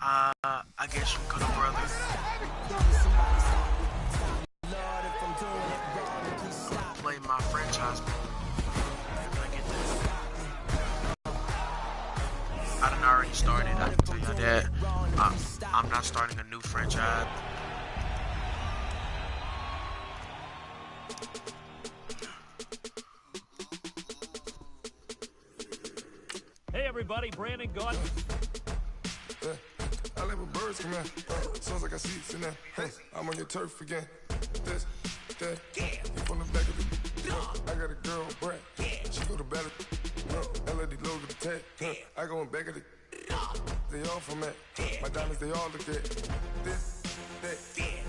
I guess you could have, brother. Play my franchise mode. I get that. I done already started. I can tell you that. I'm not starting a new franchise. Hey everybody, Brandon Gordon. I let my birds come in. Sounds like I see it in there. I'm on your turf again. This, that, you from the back of the. I got a girl, Brad. She go to battle. LED logo the tag. I go in back of the. They all from that. My diamonds, they all look at. This, that.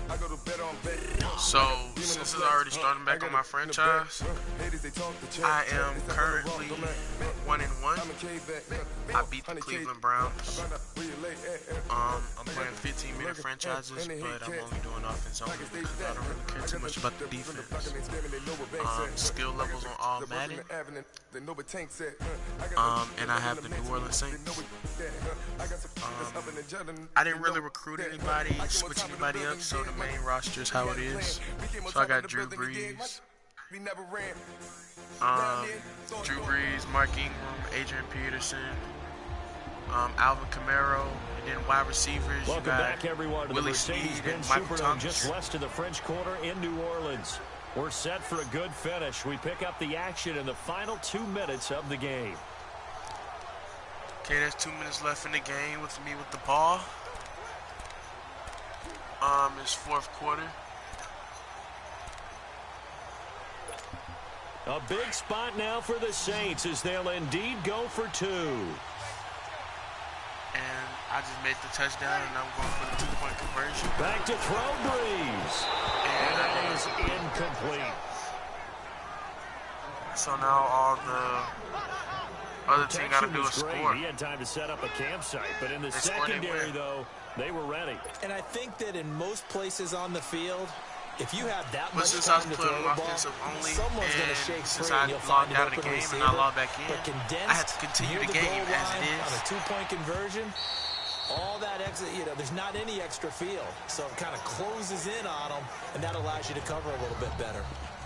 I go to bed on bed. So, since it's already starting back on my franchise, I am currently 1-1. I beat the Cleveland Browns. I'm playing 15-minute franchises, but I'm only doing offense only because I don't really care too much about the defense. Skill levels on all Maden. And I have the New Orleans Saints. I didn't really recruit anybody, switch anybody up, so the main roster is how it is. So I got Drew Brees, Mark Ingram, Adrian Peterson, Alvin Kamara, and then wide receivers. Welcome back, everyone, to the Mercedes-Benz Superdome just west of the French Quarter in New Orleans. We're set for a good finish. We pick up the action in the final 2 minutes of the game. Okay, there's 2 minutes left in the game with me with the ball. It's fourth quarter. A big spot now for the Saints as they'll indeed go for 2. And I just made the touchdown, and I'm going for the 2-point conversion. Back to throw Brees. And that is incomplete. So now all the other team got to do is score. He had time to set up a campsite, but in the secondary, though, they were ready. And I think that in most places on the field, if you have that much since time I was to throw playing the ball, offensive only, someone's going to and shake since free I and you'll logged find out an of the open game receiver. and I logged back in, But condensed I had to continue near the game goal as line it is. on a 2-point conversion, all that exit, there's not any extra field. So it kind of closes in on them, and that allows you to cover a little bit better.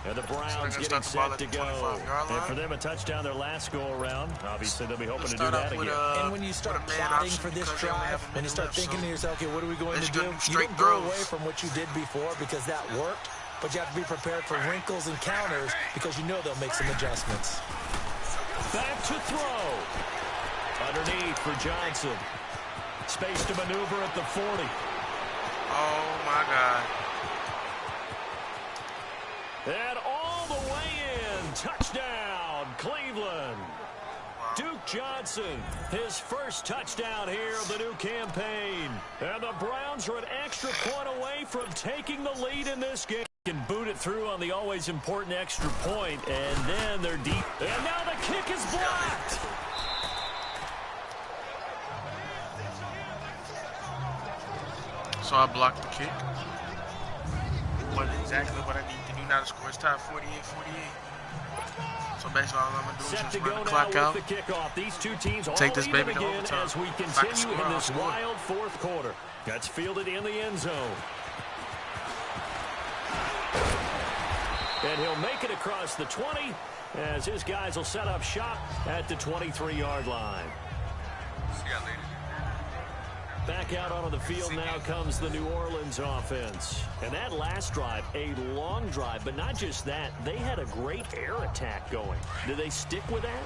And the Browns getting set to go. And for them, a touchdown their last go-around. Obviously, they'll be hoping to do that again. And when you start plotting for this drive, and you start thinking to yourself, okay, what are we going to do? You don't go away from what you did before because that worked, but you have to be prepared for wrinkles and counters because you know they'll make some adjustments. Back to throw. Underneath for Johnson. Space to maneuver at the 40. Oh, my God. And all the way in. Touchdown, Cleveland. Duke Johnson, his first touchdown here of the new campaign. And the Browns are an extra point away from taking the lead in this game. Can boot it through on the always important extra point, and then they're deep. And now the kick is blocked. So I blocked the kick. Wasn't exactly what I need to do now to score. It's tied 48-48. So basically all I'm going to do is just run the clock out. The kickoff. These two teams take this baby to overtime. As we continue in this wild fourth quarter. That's fielded in the end zone. And he'll make it across the 20 as his guys will set up shop at the 23-yard line. See ya later. Back out onto the field now comes the New Orleans offense. And that last drive, a long drive, but not just that. They had a great air attack going. Did they stick with that?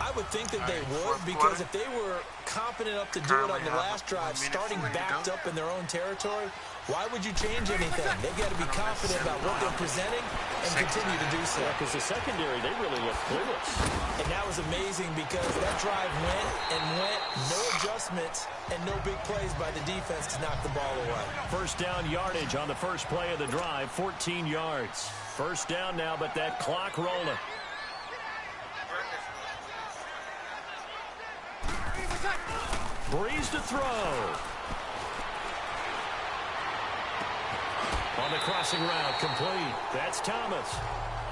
I would think that they would, because if they were confident enough to do it on the last drive, starting backed up in their own territory, why would you change anything? They've got to be confident about what they're presenting and continue to do so. Because the secondary, they really look clueless. And that was amazing because that drive went and went, no adjustments, and no big plays by the defense to knock the ball away. First down yardage on the first play of the drive, 14 yards. First down now, but that clock rolling. Brees to throw. On the crossing route, complete. That's Thomas.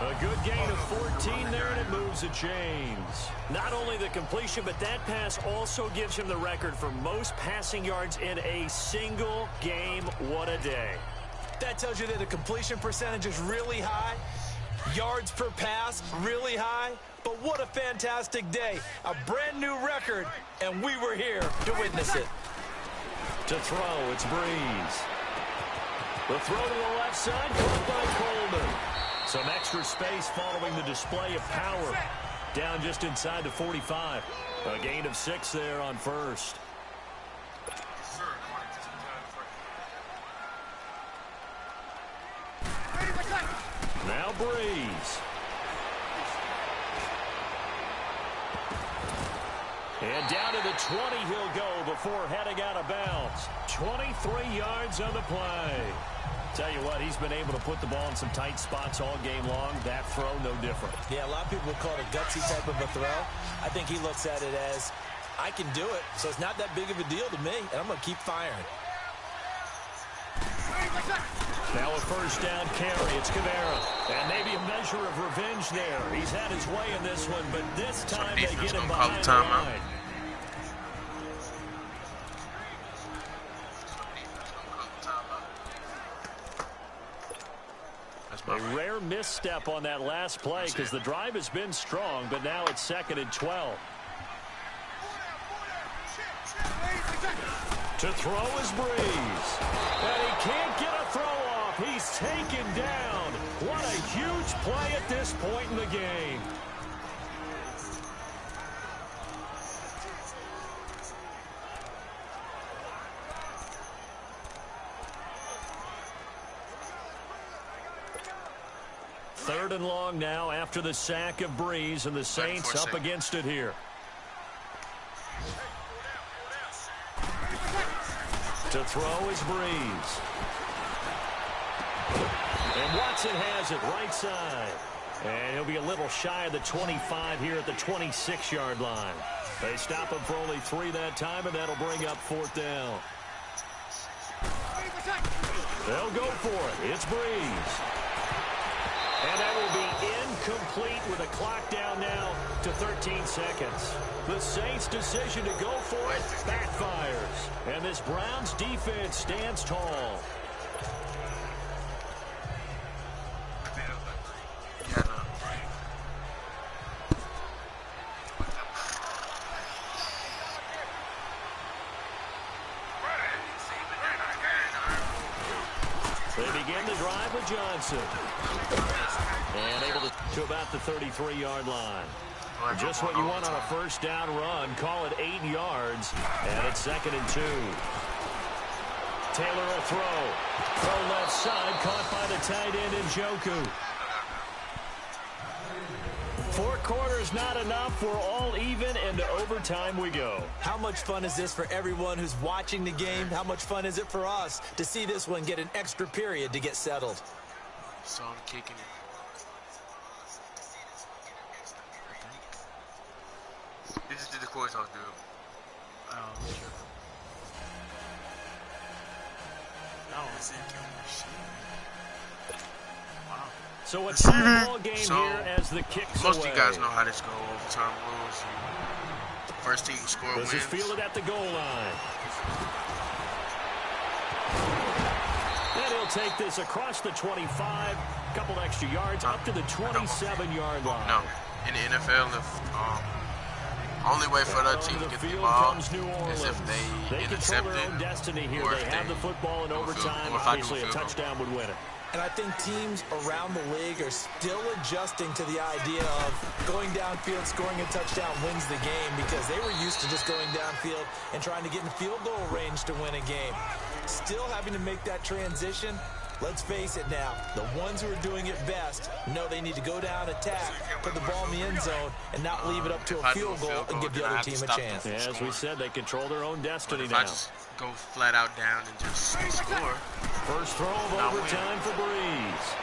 A good gain of 14 there, and it moves the chains. Not only the completion, but that pass also gives him the record for most passing yards in a single game. What a day. That tells you that the completion percentage is really high. Yards per pass, really high. But what a fantastic day. A brand new record, and we were here to witness it. To throw, it's Breeze. The throw to the left side, caught by Coleman. Some extra space following the display of power. Down just inside the 45. A gain of 6 there on first. Now Breeze. And down to the 20 he'll go before heading out of bounds. 23 yards on the play. Tell you what, he's been able to put the ball in some tight spots all game long. That throw, no different. Yeah, a lot of people would call it a gutsy type of a throw. I think he looks at it as, I can do it, so it's not that big of a deal to me, and I'm going to keep firing. Now a first down carry. It's Cabrera. And maybe a measure of revenge there. He's had his way in this one, but this time they get him behind the line. A rare misstep on that last play because the drive has been strong, but now it's 2nd and 12. To throw is Breeze. And he can't get a throw off. He's taken down. What a huge play at this point in the game. Third and long now after the sack of Breeze, and the Saints up against it here. To throw is Breeze. And Watson has it right side. And he'll be a little shy of the 25 here at the 26-yard line. They stop him for only 3 that time, and that'll bring up 4th down. They'll go for it. It's Breeze. And that will be incomplete with a clock down now to 13 seconds. The Saints' decision to go for it backfires. And this Browns defense stands tall. They begin the drive with Johnson. And able to about the 33-yard line. Just what you want on a first down run. Call it 8 yards. And it's 2nd and 2. Taylor a throw. Throw left side. Caught by the tight end Njoku. 4 quarters not enough. We're all even, and to overtime we go. How much fun is this for everyone who's watching the game? How much fun is it for us to see this one get an extra period to get settled? So I'm kicking it. This is the courthouse, dude. Oh, sure. Oh, it's in wow. So a tie ball game here as the kicks most away. of you guys know how this goes. Overtime rules. First team to score wins. This is fielded at the goal line. And he'll take this across the 25. Couple extra yards up to the 27-yard line. No, in the NFL, the only way for that team to get the ball is if they intercept it, own destiny here. or They if have the football in overtime. Obviously, a touchdown would win it. And I think teams around the league are still adjusting to the idea of going downfield, scoring a touchdown wins the game, because they were used to just going downfield and trying to get in field goal range to win a game. Still having to make that transition. Let's face it now, the ones who are doing it best know they need to go down, attack, put the ball in the end zone, and not leave it up to a field goal and give the other team a chance. Yeah, as we said, they control their own destiny now. I just go flat out down and just score. First throw of overtime for Breeze.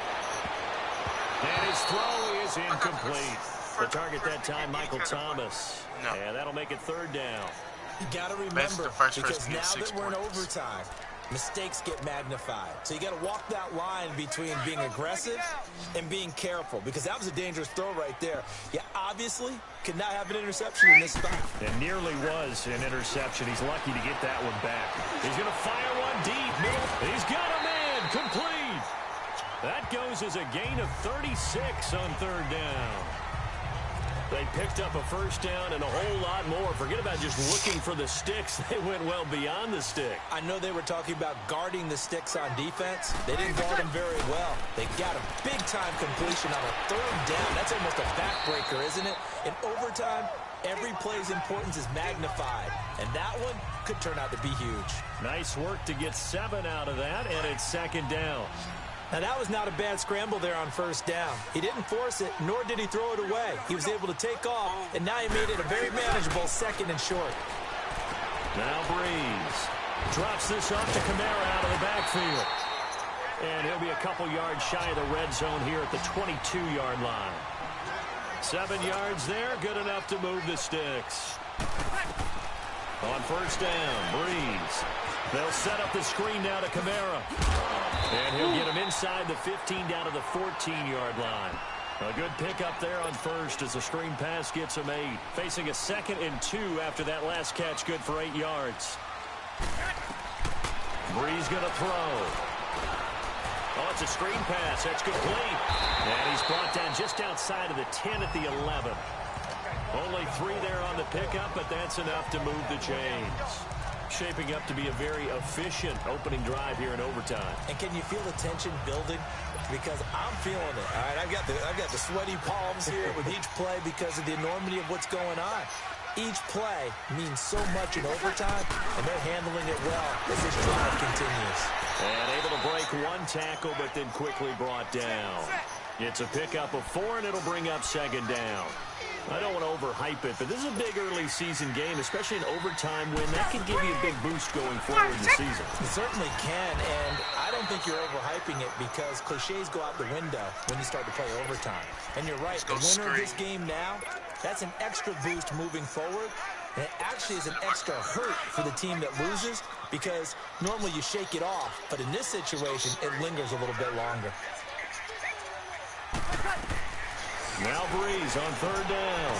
And his throw is incomplete. The target that time, Michael Thomas. And that'll make it 3rd down. You got to remember, because now that we're in overtime, mistakes get magnified. So you got to walk that line between being aggressive and being careful, because that was a dangerous throw right there. You obviously could not have an interception in this spot. It nearly was an interception. He's lucky to get that one back. He's going to fire one deep. He's got a man. Complete. That goes as a gain of 36 on third down. They picked up a first down and a whole lot more. Forget about just looking for the sticks. They went well beyond the stick. I know they were talking about guarding the sticks on defense. They didn't guard them very well. They got a big-time completion on a third down. That's almost a backbreaker, isn't it? In overtime, every play's importance is magnified, and that one could turn out to be huge. Nice work to get 7 out of that, and it's second down. Now, that was not a bad scramble there on first down. He didn't force it, nor did he throw it away. He was able to take off, and now he made it a very manageable second and short. Now Breeze drops this off to Kamara out of the backfield. And he'll be a couple yards shy of the red zone here at the 22-yard line. 7 yards there, good enough to move the sticks. On first down, Breeze. They'll set up the screen now to Kamara. And he'll get him inside the 15 down to the 14-yard line. A good pickup there on first as the screen pass gets him 8. Facing a 2nd and 2 after that last catch, good for 8 yards. Breeze going to throw. Oh, it's a screen pass. That's complete. And he's brought down just outside of the 10 at the 11. Only 3 there on the pickup, but that's enough to move the chains. Shaping up to be a very efficient opening drive here in overtime. And can you feel the tension building? Because I'm feeling it. All right, I've got the sweaty palms here with each play because of the enormity of what's going on. Each play means so much in overtime, and they're handling it well as this drive continues. And able to break one tackle, but then quickly brought down. It's a pickup of 4, and it'll bring up second down. I don't want to overhype it, but this is a big early season game, especially an overtime win. That can give you a big boost going forward in the season. It certainly can, and I don't think you're overhyping it because cliches go out the window when you start to play overtime. And you're right, the winner of this game now, that's an extra boost moving forward. And it actually is an extra hurt for the team that loses because normally you shake it off, but in this situation, it lingers a little bit longer. Now Breeze on third down.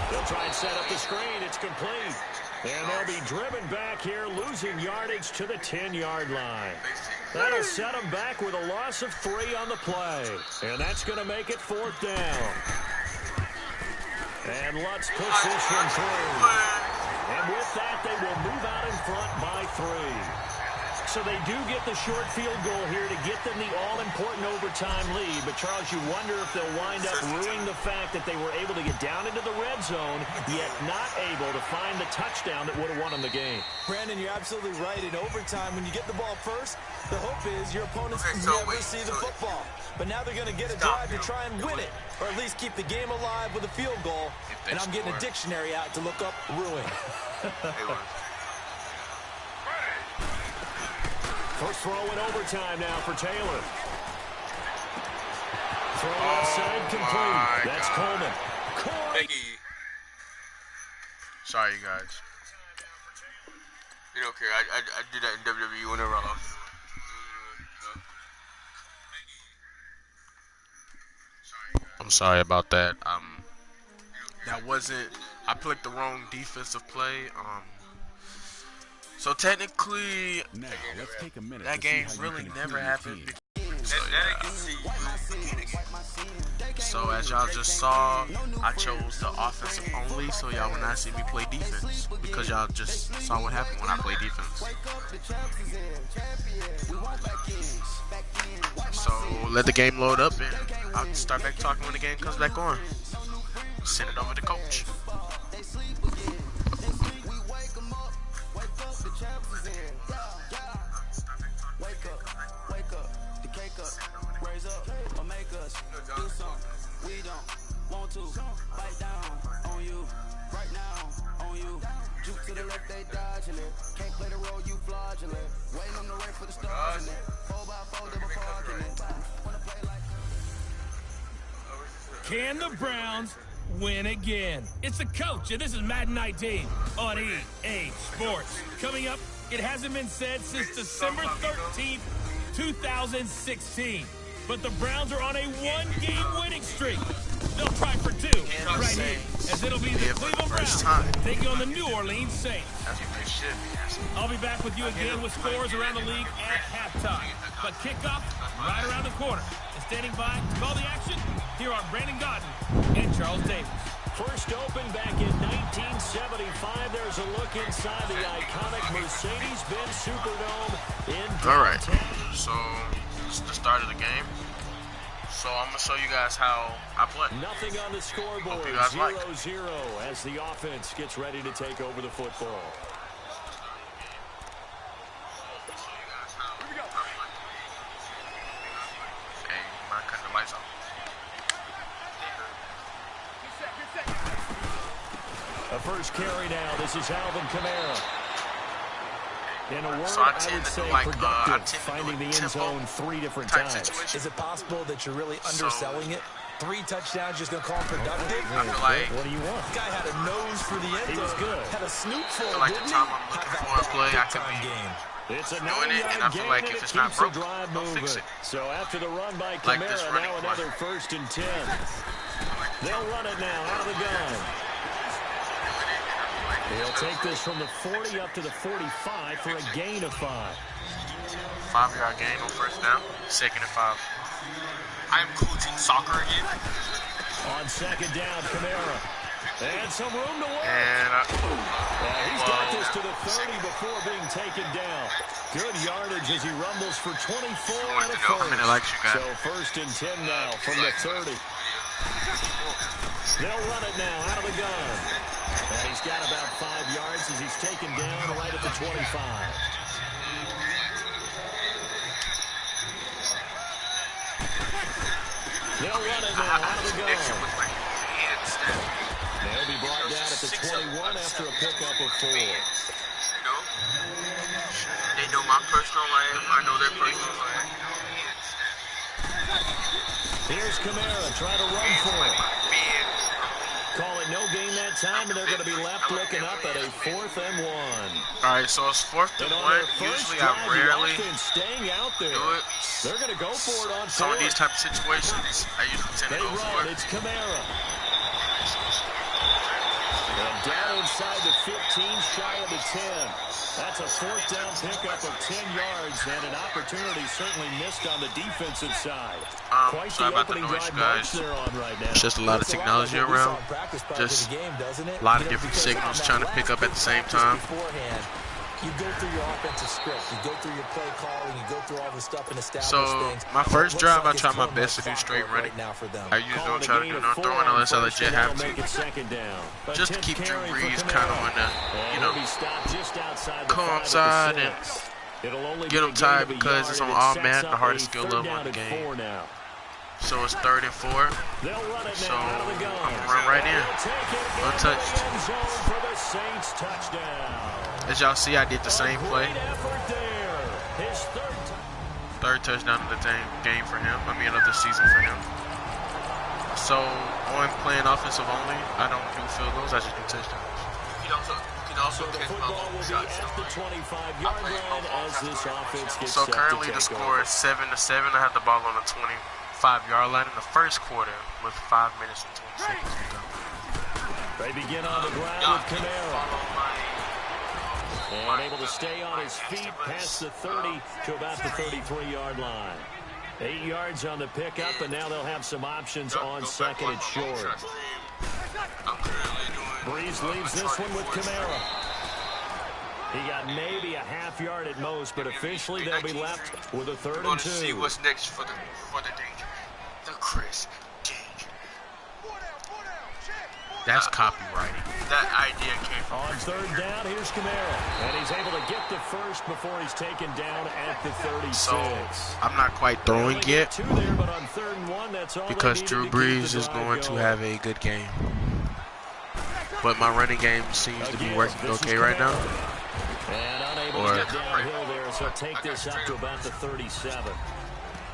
They'll try and set up the screen. It's complete. And they'll be driven back here, losing yardage to the 10-yard line. That'll set them back with a loss of 3 on the play. And that's going to make it 4th down. And let's push this one through. And with that, they will move out in front by 3. So they do get the short field goal here to get them the all-important overtime lead. But, Charles, you wonder if they'll wind up ruining the fact that they were able to get down into the red zone, yet not able to find the touchdown that would have won them the game. Brandon, you're absolutely right. In overtime, when you get the ball first, the hope is your opponents never see the football. But now they're going to get a drive to try and win it, or at least keep the game alive with a field goal. And I'm getting a dictionary out to look up ruin. First throw in overtime now for Taylor. Throw outside complete. That's Coleman. Sorry, you guys. You don't care. I do that in WWE whenever I lost. I'm sorry about that. That wasn't. I picked the wrong defensive play. So technically, let's take a minute that game really never happened. So, yeah. So as y'all just saw, I chose the offensive only, so y'all will not see me play defense because y'all just saw what happened when I play defense. So let the game load up and I'll start back talking when the game comes back on. Send it over to coach. Do something we don't want to. Bite down on you right now on you. Juke to the left, they dodging it. Can't play the role, you fraudulent. Waiting on the rain for the stars in it. 4x4, double parking it. Wanna play like. Can the Browns win again. It's the coach, and this is Maden 19 on EA Sports. Coming up, it hasn't been said since December 13th, 2016. But the Browns are on a one-game winning streak. They'll try for two right here, as it'll be the Cleveland Browns taking on the New Orleans Saints. I'll be back with you again with scores around the league at halftime. But kickoff right around the corner. And standing by to call the action, here are Brandon Godden and Charles Davis. First opened back in 1975. There's a look inside the iconic Mercedes-Benz Superdome in downtown. All right, so it's the start of the game. So I'm going to show you guys how I play. Nothing on the scoreboard. 0-0 as the offense gets ready to take over the football. Hey, you mind cutting the lights off? A first carry now. This is Alvin Kamara. In a word, So I I tend would to say do like productive, finding the end zone 3 different times. situation. Is it possible that you're really underselling it? 3 touchdowns, just going to call him productive? I feel like What do you want? This guy had a nose for the end zone. He was good. Had a snoot full, like the didn't time he? I'm looking How for about a play, I that could big-time be game? It's a doing it, and I feel like if it's not broke, I'll fix it. So after the run by Like Kamara, this running now another play. 1st and 10. They'll run it now out of the gun. He'll take this from the 40 up to the 45 for a gain of 5. 5-yard gain on first down, 2nd and 5. I am coaching soccer again. On 2nd down, Kamara. And some room to work. And He's got this to the 30 before being taken down. Good yardage as he rumbles for 24 and a how many likes you got? So 1st and 10 now from the 30. They'll run it now out of the gun. And he's got about 5 yards as he's taken down right at the 25. They'll run it now out of the gun. They'll be brought down at the 21 after a pickup of 4. They know my personal life. I know their personal life. Here's Kamara trying to run for it. Call it no gain that time, and they're going to be left looking up at a 4th and 1. All right, so it's 4th and 1. Usually I rarely staying out there. do it. They're going to go for it on 4th. So in these type of situations, I usually tend to They go for run. it. It's Kamara. And down inside the 15, shy of the 10. That's a 4th down pickup of 10 yards, and an opportunity certainly missed on the defensive side. Quite Sorry the about the opening noise, drive march guys. they're on right now. It's just a lot of technology around. Just a lot of different signals trying to pick up at the same time. Beforehand, you go through your offensive script, you go through your play calling, you go through all the stuff and establish So things. my first Looks drive, like I try it's my going best to like do straight clockwork running. right now for them. I usually Calling don't a try to gain do of no 4 throwing unless I on legit first, have and they'll make to. it 2nd down. Just to keep Drew Brees kind of on the, you know, He'll be stopped just outside the calm 5 side at the and 6. It'll only get be him a tired gain of a because yard, it's on and it all sets man, up the hardest a skill 3rd level down in the and game. 4 now. So it's 3rd and 4. They'll run it So now out of the gun. I'm gonna run right in. Untouched. End zone for the Saints touchdown. As y'all see, I did the same play. Great effort there. His 3rd touchdown of the game for him. I mean, of the season for him. So on playing offensive only, I don't do field goals. I just do touchdowns. You can also the catch my football long will be shots. at the 25-yard line as this offense gets So set currently to the take score over. is 7-7. I had the ball on the 25-yard line in the first quarter with 5 minutes and 20 seconds to go. They begin on the ground with Kamara. And able to stay on his feet past the 30 to about the 33-yard line. 8 yards on the pickup, and now they'll have some options on 2nd and short. Breeze leaves this one with Kamara. He got maybe a half yard at most, but officially they'll be left with a 3rd and 2. See what's next for the danger. The crisp danger. That's copywriting. That idea came from On 3rd down, here's Kamara. And he's able to get the first before he's taken down at the 36. So I'm not quite throwing yet Two there, but on 3rd and 1, that's all because they Drew needed to keep Brees the is drive going to going. have a good game. But my running game seems to be Again, working this is okay right now. And unable to get downhill there, so take this up to about the 37.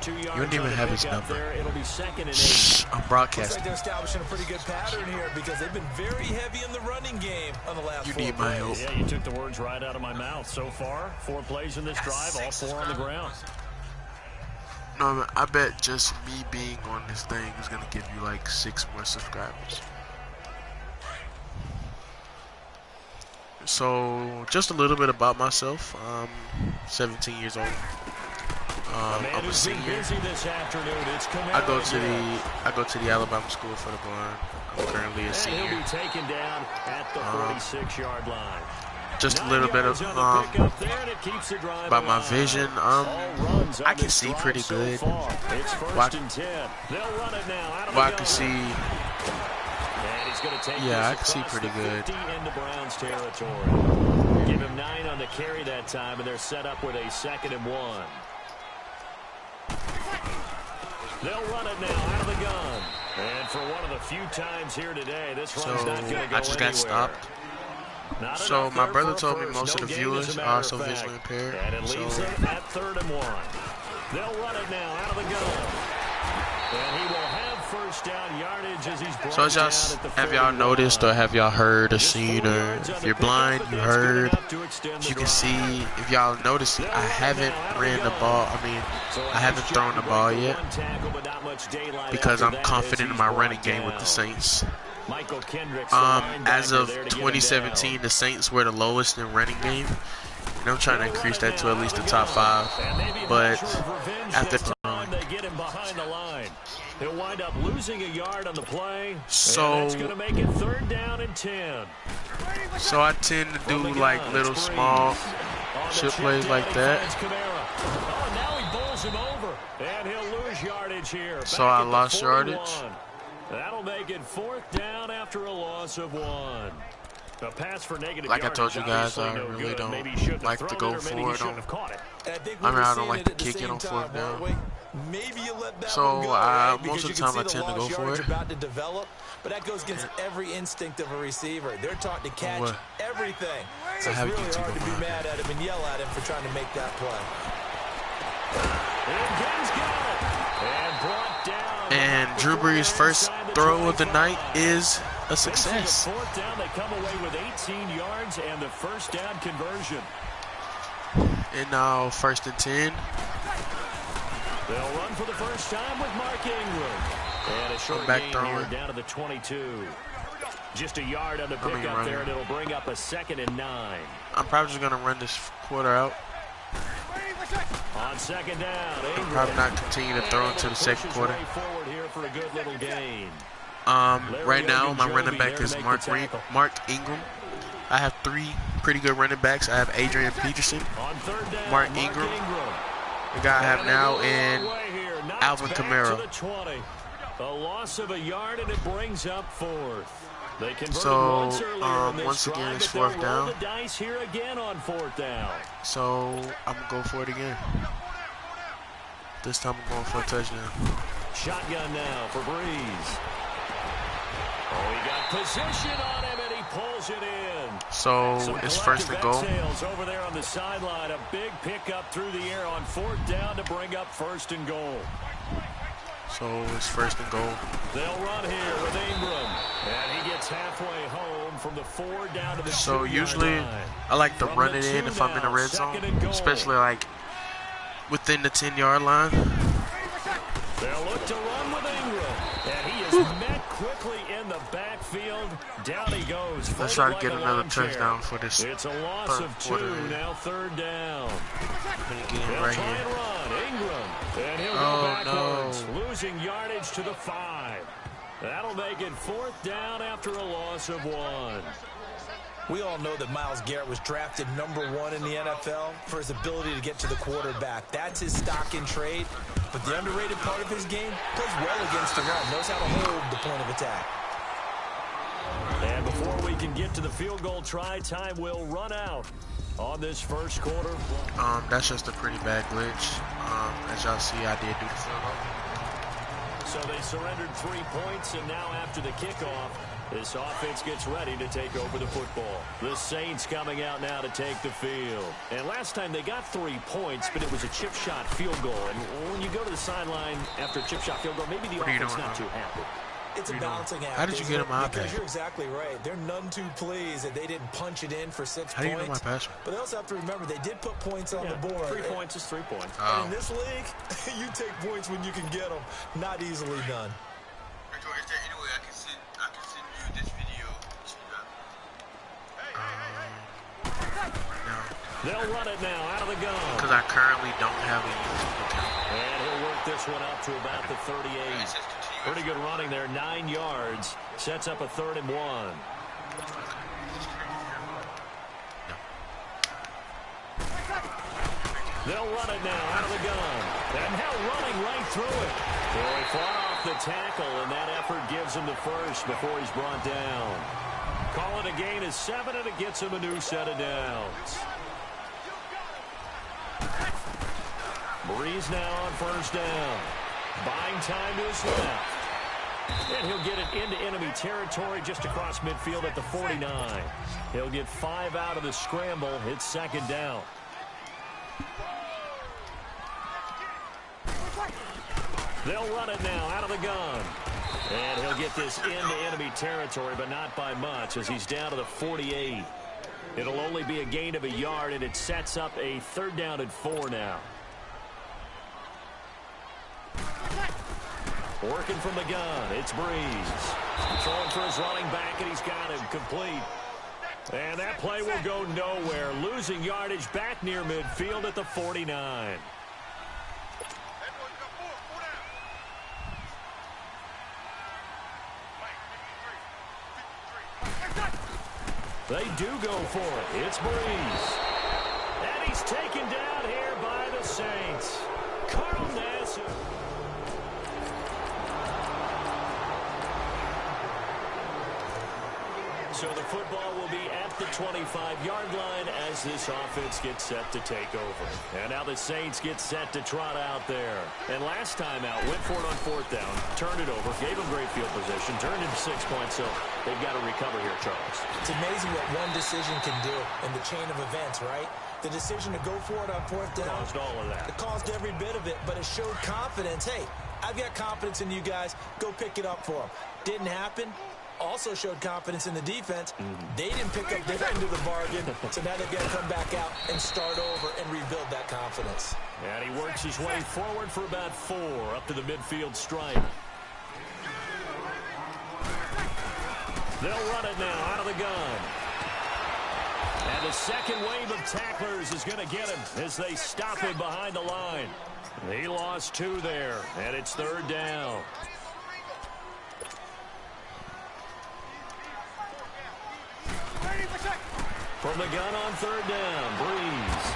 2 yards. You don't even have his number. There. It'll be 2nd and 8. I'm Looks broadcasting. like they're establishing a pretty good pattern here because they've been very heavy in the running game on the last 4 need my plays. help. Yeah, you took the words right out of my mouth. So far, 4 plays in this drive, all 4 on the ground. No, man, I bet just me being on this thing is gonna give you like 6 more subscribers. So, just a little bit about myself. I'm 17 years old. I'm a senior. I go to the Alabama School for the Blind. I'm currently a senior. He'll be taken down at the 46-yard line. Just a little bit of about my vision. I can see pretty good. Well, I can see. Yeah, I can see pretty good. Into Browns territory. Give him 9 on the carry that time, and they're set up with a 2nd and 1. They'll run it now out of the gun. And for one of the few times here today, this run's not going to go I just got stopped. So my brother told me most of the viewers are also visually impaired. And it leaves them at 3rd and 1. They'll run it now out of the gun. And he will have first down yardage as he's brought so as y'all, have y'all noticed or have y'all heard or seen, or if you're blind, you heard, you can see, if y'all notice, I haven't ran the ball. I haven't thrown the ball yet because I'm confident in my running game with the Saints. As of 2017, the Saints were the lowest in running game, and I'm trying to increase that to at least the top 5. But after they get him behind the line, he'll wind up losing a yard on the play. So that's going to make it 3rd down and 10. So I tend to do like little small shit plays like that. Oh, now he bowls him over, and he'll lose yardage here. So I lost yardage. That'll make it 4th down after a loss of 1. A pass for negative like I told you guys, I really don't like to go for it. I don't like to kick it on 4th down. Maybe you let that so one go, right? most of the time I tend to go for it. About to develop, but that goes against every instinct of a receiver. They're taught to catch everything. So it's really hard to be mad at him and yell at him for trying to make that play. And Drew Brees' first throw of the night is a success. 4th down, they come away with 18 yards and the first down conversion. And now 1st and 10. They'll run for the first time with Mark Ingram. And a short back gain throwing. here down to the 22. Just a yard on the pickup there, and it'll bring up a 2nd and 9. I'm probably just going to run this quarter out. On 2nd down, Ingram. I'm probably not continue to throw into the 2nd quarter. Right forward here for a good little gain. Right now, my running back is Mark Ingram. I have 3 pretty good running backs. I have Adrian Peterson, Mark Ingram, the guy I have now, and Alvin Kamara. A loss of a yard, and it brings up 4th. They so once again, it's 4th down. The dice here again on 4th down. So I'm gonna go for it again. This time I'm going for a touchdown. Shotgun now for Breeze. Oh, he got position on him, and he pulls it in. So it's 1st and goal. Over there on the sideline, a big pickup through the air on 4th down to bring up 1st and goal. So it's 1st and goal. They'll run here with Ingram, and he gets halfway home from the 4 down to the 2-yard So usually I like to run it in if I'm in the red zone, especially like within the 10-yard line. They'll look to run with Ingram, and he is met quickly in the backfield. Down he goes. Let's try to get another touchdown for this. It's a loss of 2, now 3rd down. They'll right try here. and run. Ingram, and he'll go backwards, losing yardage to the 5. That'll make it 4th down after a loss of 1. We all know that Myles Garrett was drafted #1 in the NFL for his ability to get to the quarterback. That's his stock in trade. But the underrated part of his game, plays well against the run, knows how to hold the point of attack. And before we can get to the field goal try, time will run out on this 1st quarter. That's just a pretty bad glitch. As y'all see, I did do the field goal. So they surrendered 3 points, and now after the kickoff, This offense gets ready to take over the football. The Saints coming out now to take the field. And last time they got 3 points, but it was a chip shot field goal. And when you go to the sideline after a chip shot field goal, maybe the offense not too happy. It's a balancing act. How did you get him out there? Because you're exactly right. They're none too pleased that they didn't punch it in for 6 points. How do you know my password? But they also have to remember they did put points on the board. 3 points is 3 points. And in this league, you take points when you can get them. Not easily done. Anyway, I can send you this video. No. They'll run it now out of the gun. Because I currently don't have a YouTube account. And he'll work this one up to about the 38. Pretty good running there, 9 yards. Sets up a 3rd and 1. They'll run it now out of the gun. And now running right through it. So he fought off the tackle, and that effort gives him the first before he's brought down. Call it a gain of 7, and it gets him a new set of downs. Breeze now on 1st down. Buying time to his left. And he'll get it into enemy territory just across midfield at the 49. He'll get 5 out of the scramble. It's 2nd down. They'll run it now out of the gun. And he'll get this into enemy territory, but not by much as he's down to the 48. It'll only be a gain of a yard, and it sets up a 3rd down and 4 now. Working from the gun, it's Breeze. Throwing for his running back, and he's got him complete. And that play will go nowhere. Losing yardage back near midfield at the 49. They do go for it. It's Breeze. And he's taken down here by the Saints. Carl Nassib. So the football will be at the 25-yard line as this offense gets set to take over. And now the Saints get set to trot out there. And last time out, went for it on 4th down, turned it over, gave them great field position, turned into 6 points, so they've got to recover here, Charles. It's amazing what one decision can do in the chain of events, right? The decision to go for it on 4th down. Caused all of that. It caused every bit of it, but it showed confidence. Hey, I've got confidence in you guys. Go pick it up for them. Didn't happen. Also showed confidence in the defense. They didn't pick up their end of the bargain, so now they've got to come back out and start over and rebuild that confidence. And he works his way forward for about 4 up to the midfield stripe. They'll run it now out of the gun. And the second wave of tacklers is going to get him as they stop him behind the line. He lost 2 there, and it's 3rd down. From the gun on 3rd down, Breeze.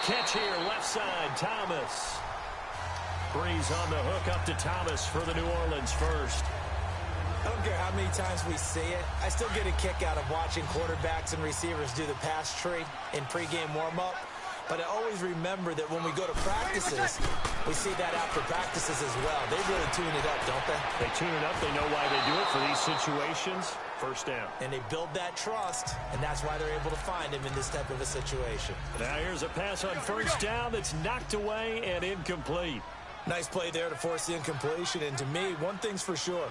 Catch here, left side, Thomas. Breeze on the hook up to Thomas for the New Orleans first. I don't care how many times we see it. I still get a kick out of watching quarterbacks and receivers do the pass tree in pregame warm-up. But I always remember that when we go to practices, we see that after practices as well. They really tune it up, don't they? They tune it up. They know why they do it for these situations. 1st down. And they build that trust, and that's why they're able to find him in this type of a situation. Now here's a pass on 1st down that's knocked away and incomplete. Nice play there to force the incompletion. And to me, one thing's for sure.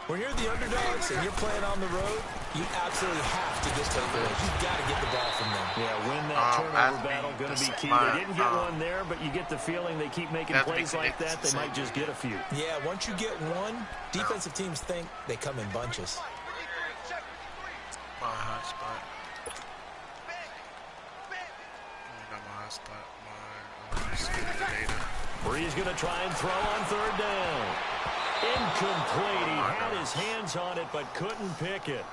When you're the underdogs and you're playing on the road, you absolutely have to get takeaways. You've got to get the ball from them. Yeah, win that turnover battle, going to be key. They didn't get one there, but you get the feeling they keep making plays like that, they might just get a few. Yeah, once you get one, defensive teams think they come in bunches. My hot spot. Not my hot spot. My data. Bree's going to try and throw on 3rd down. Incomplete. He had his hands on it, but couldn't pick it.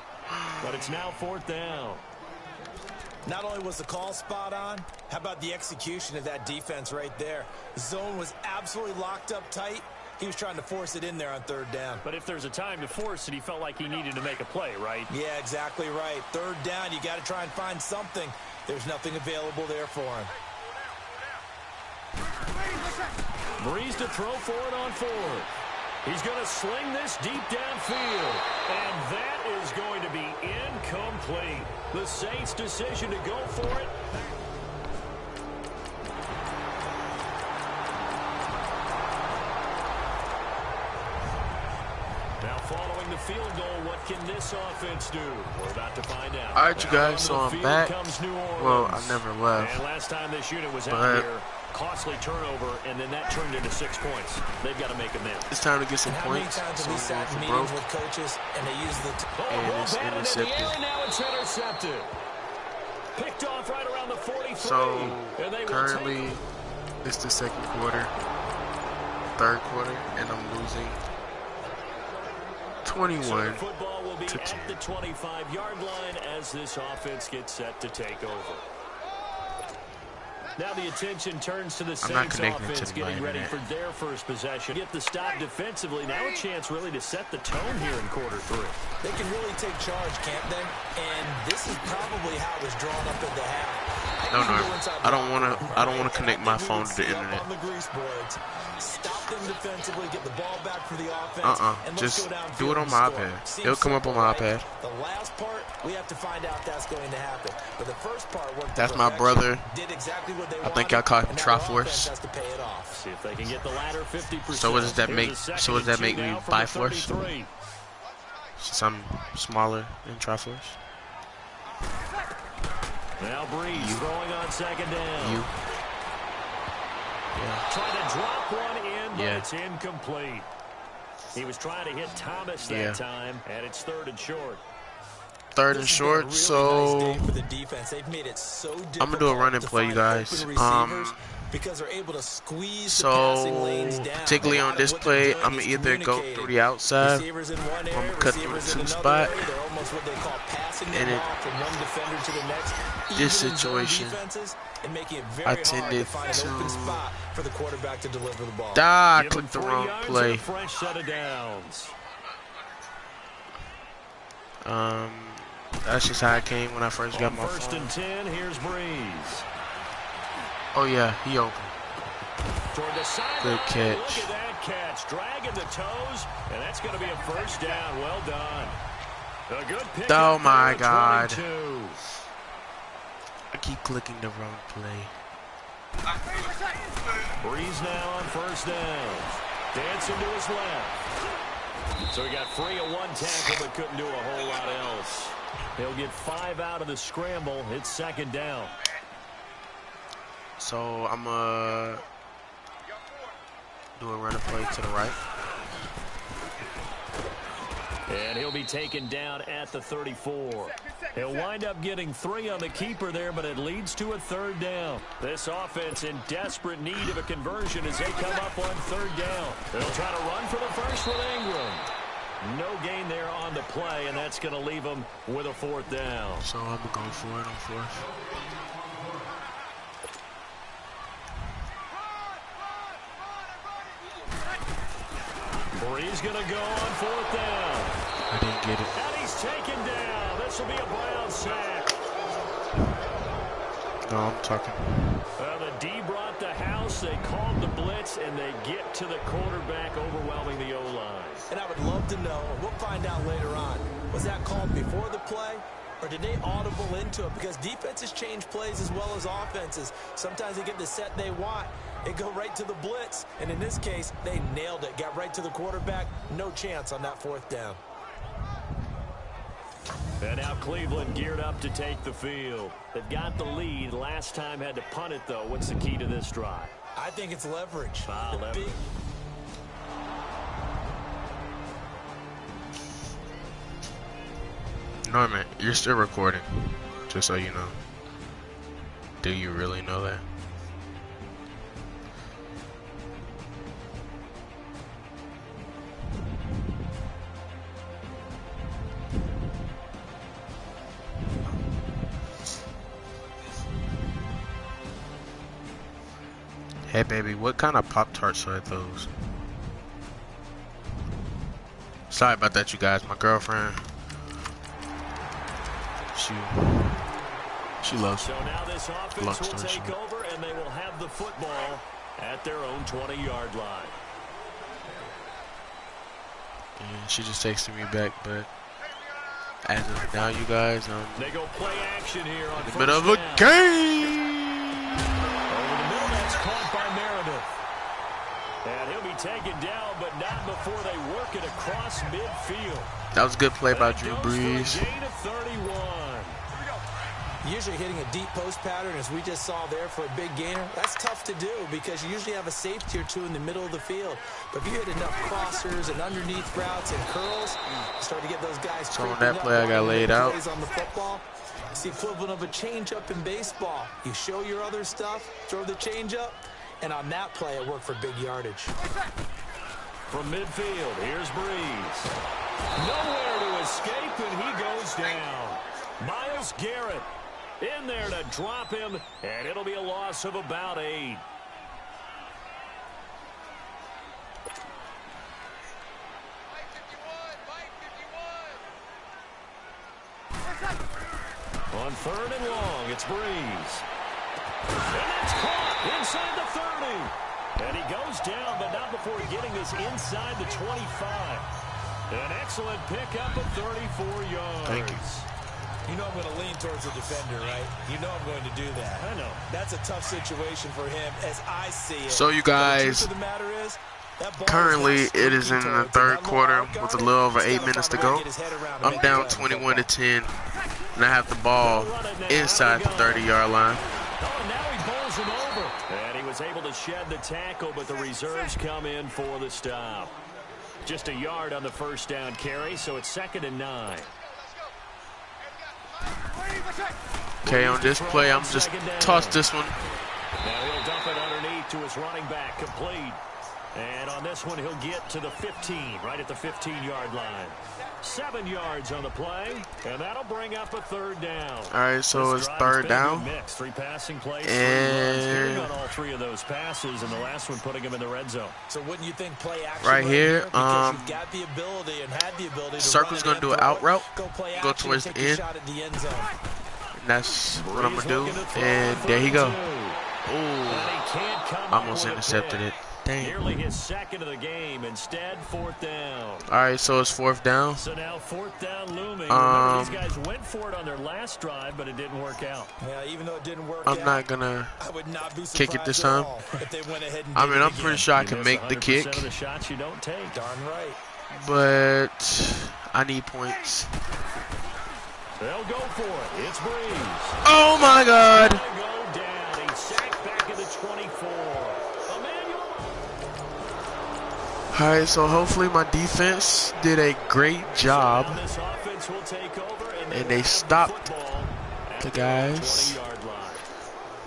But it's now 4th down. Not only was the call spot on, how about the execution of that defense right there? Zone was absolutely locked up tight. He was trying to force it in there on 3rd down. But if there's a time to force it, he felt like he needed to make a play, right? Yeah, exactly right. 3rd down, you got to try and find something. There's nothing available there for him. Breeze to throw for it on 4th. He's going to sling this deep downfield. And that is going to be incomplete. The Saints' decision to go for it. Now following the field goal, what can this offense do? We're about to find out. All right, you guys, so I'm back. Well, I never left. And last time this unit was out here, costly turnover, and then that turned into 6 points. They've got to make amends. It's time to get some points. How many times have we sat in meetings with coaches and they use the... And it's intercepted. In the air, now it's intercepted. Picked off right around the 43. So, currently, it's the second quarter, third quarter, and I'm losing 21 so the football will be to at 2. the 25-yard line as this offense gets set to take over. Now the attention turns to the Saints offense getting ready for their first possession. Get the stop defensively. Now a chance really to set the tone here in quarter 3. They can really take charge, can't they? And this is probably how it was drawn up at the half. No, I don't want to connect my phone to the internet. On the grease boards, stop them defensively, get the ball back for the offense. And just do it on my iPad. It'll come up on my iPad. The last part, we have to find out that's going to happen. But the first part worked. That's my brother. Did exactly what they I think I caught him Triforce. Has to pay it off. See if they can get the latter 50%. So what does that make? So does that make me Biforce? Since I'm smaller than Triforce. Now Breeze throwing on second down. Yeah. Trying to drop one in, but it's incomplete. He was trying to hit Thomas that time, and it's third and short. Third and short, so nice day for the defense. They've made it so I'm gonna do a run and play, you guys. Because they're able to squeeze so the passing lanes down. particularly on this play, I'm gonna either go through the outside, or I'm gonna cut through the 2 spot, and in this situation, I tended to I clicked the wrong play. That's just how it came when I first got my phone. First and 10, here's Breeze. Oh yeah, he open. Good catch. Look at that catch, dragging the toes, and that's going to be a first down. Well done. A good pick. Oh my God. 22. I keep clicking the wrong play. Breeze now on first down. Dancing to his left. So he got free of one tackle, but couldn't do a whole lot else. He'll get 5 out of the scramble. It's second down. So I'm gonna do a running play to the right. And he'll be taken down at the 34. He'll wind up getting 3 on the keeper there, but it leads to a third down. This offense in desperate need of a conversion as they come up on third down. They'll try to run for the first with Ingram. No gain there on the play, and that's going to leave them with a fourth down. So I'm going to go for it on fourth. Breeze going to go on fourth down. I didn't get it. And he's taken down. This will be a Brown sack. No, I'm talking. The D brought the house. They called the blitz, and they get to the quarterback, overwhelming the O-line. And I would love to know, we'll find out later on, was that called before the play, or did they audible into it? Because defenses change plays as well as offenses. Sometimes they get the set they want. They go right to the blitz, and in this case, they nailed it. Got right to the quarterback. No chance on that fourth down. And now Cleveland geared up to take the field. They've got the lead. Last time had to punt it, though. What's the key to this drive? I think it's leverage. Leverage. Norman, you're still recording, just so you know. Do you really know that? Hey baby, what kind of Pop-Tarts are those? Sorry about that, you guys. My girlfriend, she loves. So now this offense will take over, and they will have the football at their own 20-yard line. And she just texted me back, but as of now, you guys, They go play action here on in the middle of a down. game. Over the middle, that's caught by Meredith. And he'll be taken down, but not before they work it across midfield. That was a good play by That Drew goes for a Brees. gain of 31. Usually hitting a deep post pattern, as we just saw there, for a big gainer, that's tough to do because you usually have a safety or two in the middle of the field. But if you hit enough crossers and underneath routes and curls, you start to get those guys So on creeping that up play, I got laid out. plays on the football. It's the equivalent of a change-up in baseball. You show your other stuff, throw the change-up, and on that play, it worked for big yardage. From midfield, here's Brees. Nowhere to escape, and he goes down. Myles Garrett in there to drop him, and it'll be a loss of about 8. On 3rd and long, it's Brees. And that's caught inside the 30. And he goes down, but not before getting this inside the 25. An excellent pickup of 34 yards. Thank you. You know I'm going to lean towards the defender, right? You know I'm going to do that. I know. That's a tough situation for him as I see it. So you But the guys, truth of the matter is, that ball currently is not it is in streaking the towards third it. quarter That with a little over He's 8 gotta minutes to find a way go. get his head around to I'm make down a play. 21 to 10, and I have the ball inside the 30-yard line. Oh, and now he bowls him over. And he was able to shed the tackle, but the reserves come in for the stop. Just a yard on the first down carry, so it's 2nd and 9. Okay, on this play, I'm just toss this one. Now he'll dump it underneath to his running back, complete. And on this one, he'll get to the 15, right at the 15-yard line. 7 yards on the play, and that'll bring up a 3rd down. All right, so it's 3rd down. Mix, 3 passing plays, 3 And- runs, hitting on all 3 of those passes, and the last one putting him in the red zone. So wouldn't you think play action Right here, because you've got the ability and had the ability to Circle's run gonna it do an and out throw it, route, go play go action towards and the take a end. shot at the end zone. And that's what I'm Brees gonna do. looking to throw And on there he go. 3 and 2. Ooh, And he can't come up almost with a intercepted pick. it. Dang. Nearly his 2nd of the game. Instead, 4th down. All right, so it's 4th down. So now 4th down looming. Remember, these guys went for it on their last drive, but it didn't work out. Yeah, even though it didn't work I'm out, not gonna I would not be kick it this surprised at time. all if they went ahead and I did mean, it I'm again. pretty sure I You can miss make the 100% kick, of the shots you don't take. Darn right. but I need points. They'll go for it. It's Brees. Oh my God! They go down. He's sacked back at the 24. Emmanuel. All right, so hopefully my defense did a great job, Now this offense will take over, and they have stopped football at the their own guys. 20-yard line.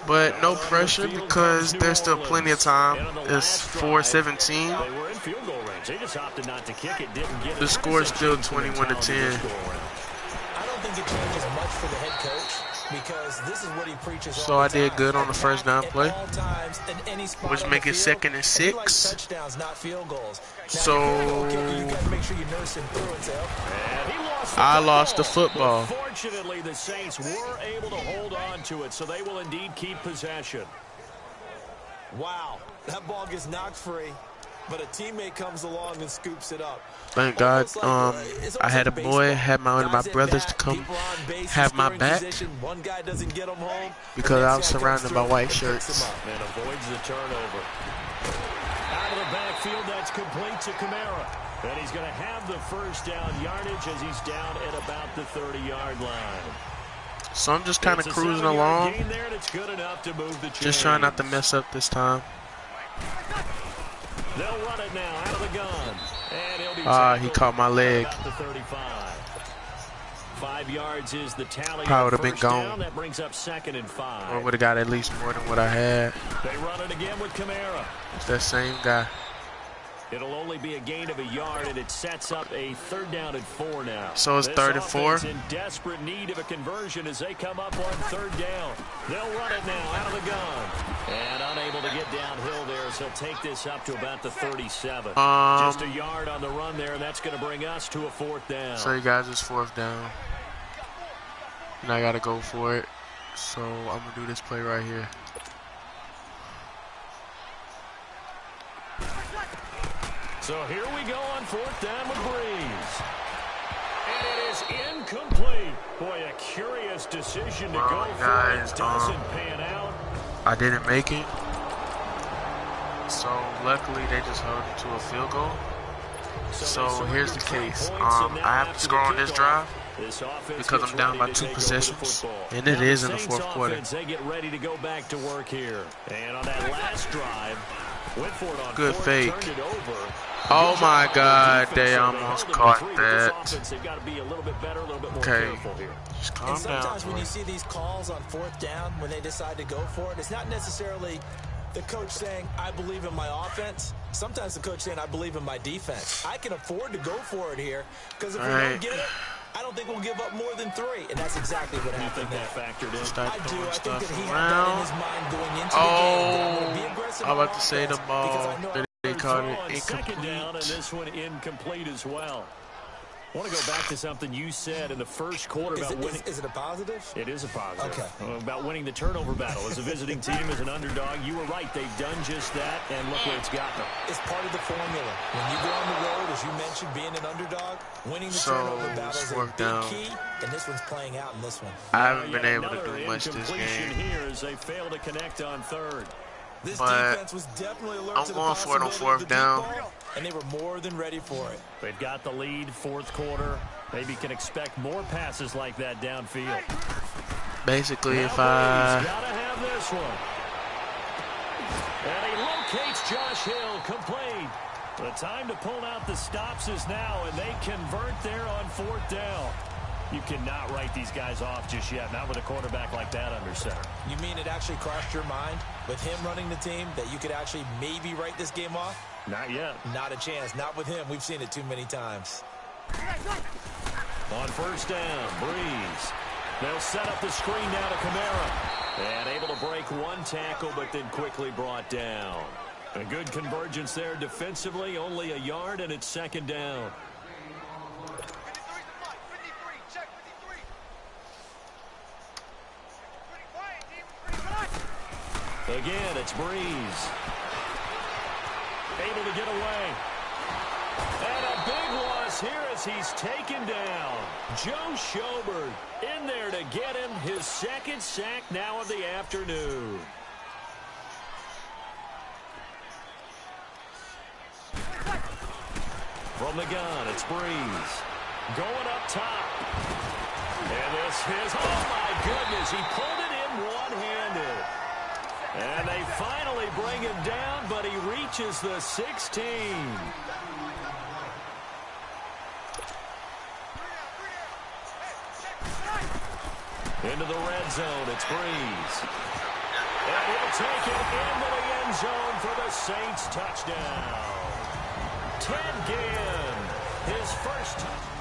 But no pressure because there's still plenty of time. It's 4:17. They were in field goal range. They just opted not to kick it. Didn't get it. The score is still 21 to 10. I don't think it changes much for the head coach because this is what he preaches. So all I the did time. good on the first down At play, all times, in any spot which on make the it field, 2nd and and he likes 6. touchdowns, not field goals. Now, So- your field goal kicker, you got to make sure you nurse him through and say, And he lost I lost the football. But fortunately, the Saints were able to hold on to it, so they will indeed keep possession. wow, that ball gets knocked free, but a teammate comes along and scoops it up. Thank God. Almost like, it's I had a almost like boy, baseball. had one of my Guys at brothers bat, to come people on base, have my scoring back position. One guy doesn't get him home, because the I next was guy comes surrounded by through white and picks him shirts. up. And avoids the turnover. Out of the backfield, that's complete to Kamara. And he's going to have the first down yardage as he's down at about the 30-yard line. So I'm just kind of It's a cruising 7-yard along, gain there, and it's good enough to move the just trying not to chains. mess up this time. They'll run it now out of the gun. And he'll be He tackled caught my leg. about the 35. 5 yards is the tally. Probably on would've been first gone. down. That brings up 2nd and 5. Or would have got at least more than what I had. They run it again with Kamara. It's that same guy. It'll only be a gain of a yard, and it sets up a 3rd down and 4 now. So it's This 3rd and 4. offense in desperate need of a conversion as they come up on 3rd down. They'll run it now out of the gun. And unable to get downhill there, so take this up to about the 37. Just a yard on the run there, and that's going to bring us to a 4th down. So you guys, it's 4th down. And I got to go for it. So I'm going to do this play right here. So here we go on 4th down with Breeze. And it is incomplete. Boy, a curious decision to go for it. Doesn't pan out. I didn't make it. So luckily they just held it to a field goal. So here's the case. I have to score on this drive because I'm down by 2 possessions, and it is in the 4th quarter. They get ready to go back to work here. And on that last drive, went for it on good 4th, fake. turned it over. Oh my God, they almost caught that. Okay, just calm down. Sometimes when you see these calls on 4th down, when they decide to go for it, it's not necessarily the coach saying, I believe in my offense. Sometimes the coach saying, I believe in my defense. I can afford to go for it here because if we don't get it, I don't think we'll give up more than 3. And that's exactly what happened there. Factored in. I do. I think that he had that in his mind going into the game. I'm about to say the ball. They caught it Second down, and incomplete. this one incomplete as well. I want to go back to something you said in the first quarter about winning. Is it a positive? It is a positive. Okay. About winning the turnover battle. As a visiting team, as an underdog, you were right. They've done just that, and look where it's gotten them. It's part of the formula. When you go on the road, as you mentioned, being an underdog, winning the turnover battle is a big key, and this one's playing out in this one. I haven't been able to do much this game. Here as they fail to connect on 3rd. This But defense was definitely alert I'm to the going for it on possibility of 4th the down. deep ball, and they were more than ready for it. They've got the lead, 4th quarter. Maybe can expect more passes like that downfield. Basically, if gotta have this one. And he locates Josh Hill, complete. The time to pull out the stops is now, and they convert there on 4th down. You cannot write these guys off just yet, not with a quarterback like that under center. You mean it actually crossed your mind with him running the team that you could actually maybe write this game off? Not yet. Not a chance. Not with him. We've seen it too many times. On 1st down, Breeze. They'll set up the screen now to Kamara. And able to break 1 tackle, but then quickly brought down. A good convergence there defensively, only a yard, and it's 2nd down. Again, it's Breeze. Able to get away. And a big loss here as he's taken down. Joe Schobert in there to get him his 2nd sack now of the afternoon. From the gun, it's Breeze. Going up top. And this is, oh my goodness, he pulled it in one-handed. And they finally bring him down, but he reaches the 16. Into the red zone, it's Breeze. And he'll take it into the end zone for the Saints touchdown. Ted Ginn, his first touchdown.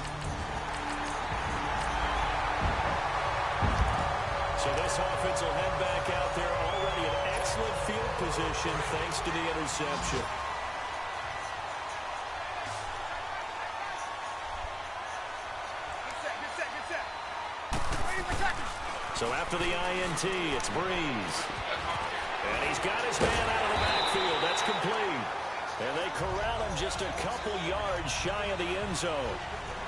So this offense will head back out there, already in excellent field position thanks to the interception. So after the INT, it's Breeze. And he's got his man out of the backfield. That's complete. And they corral him just a couple yards shy of the end zone.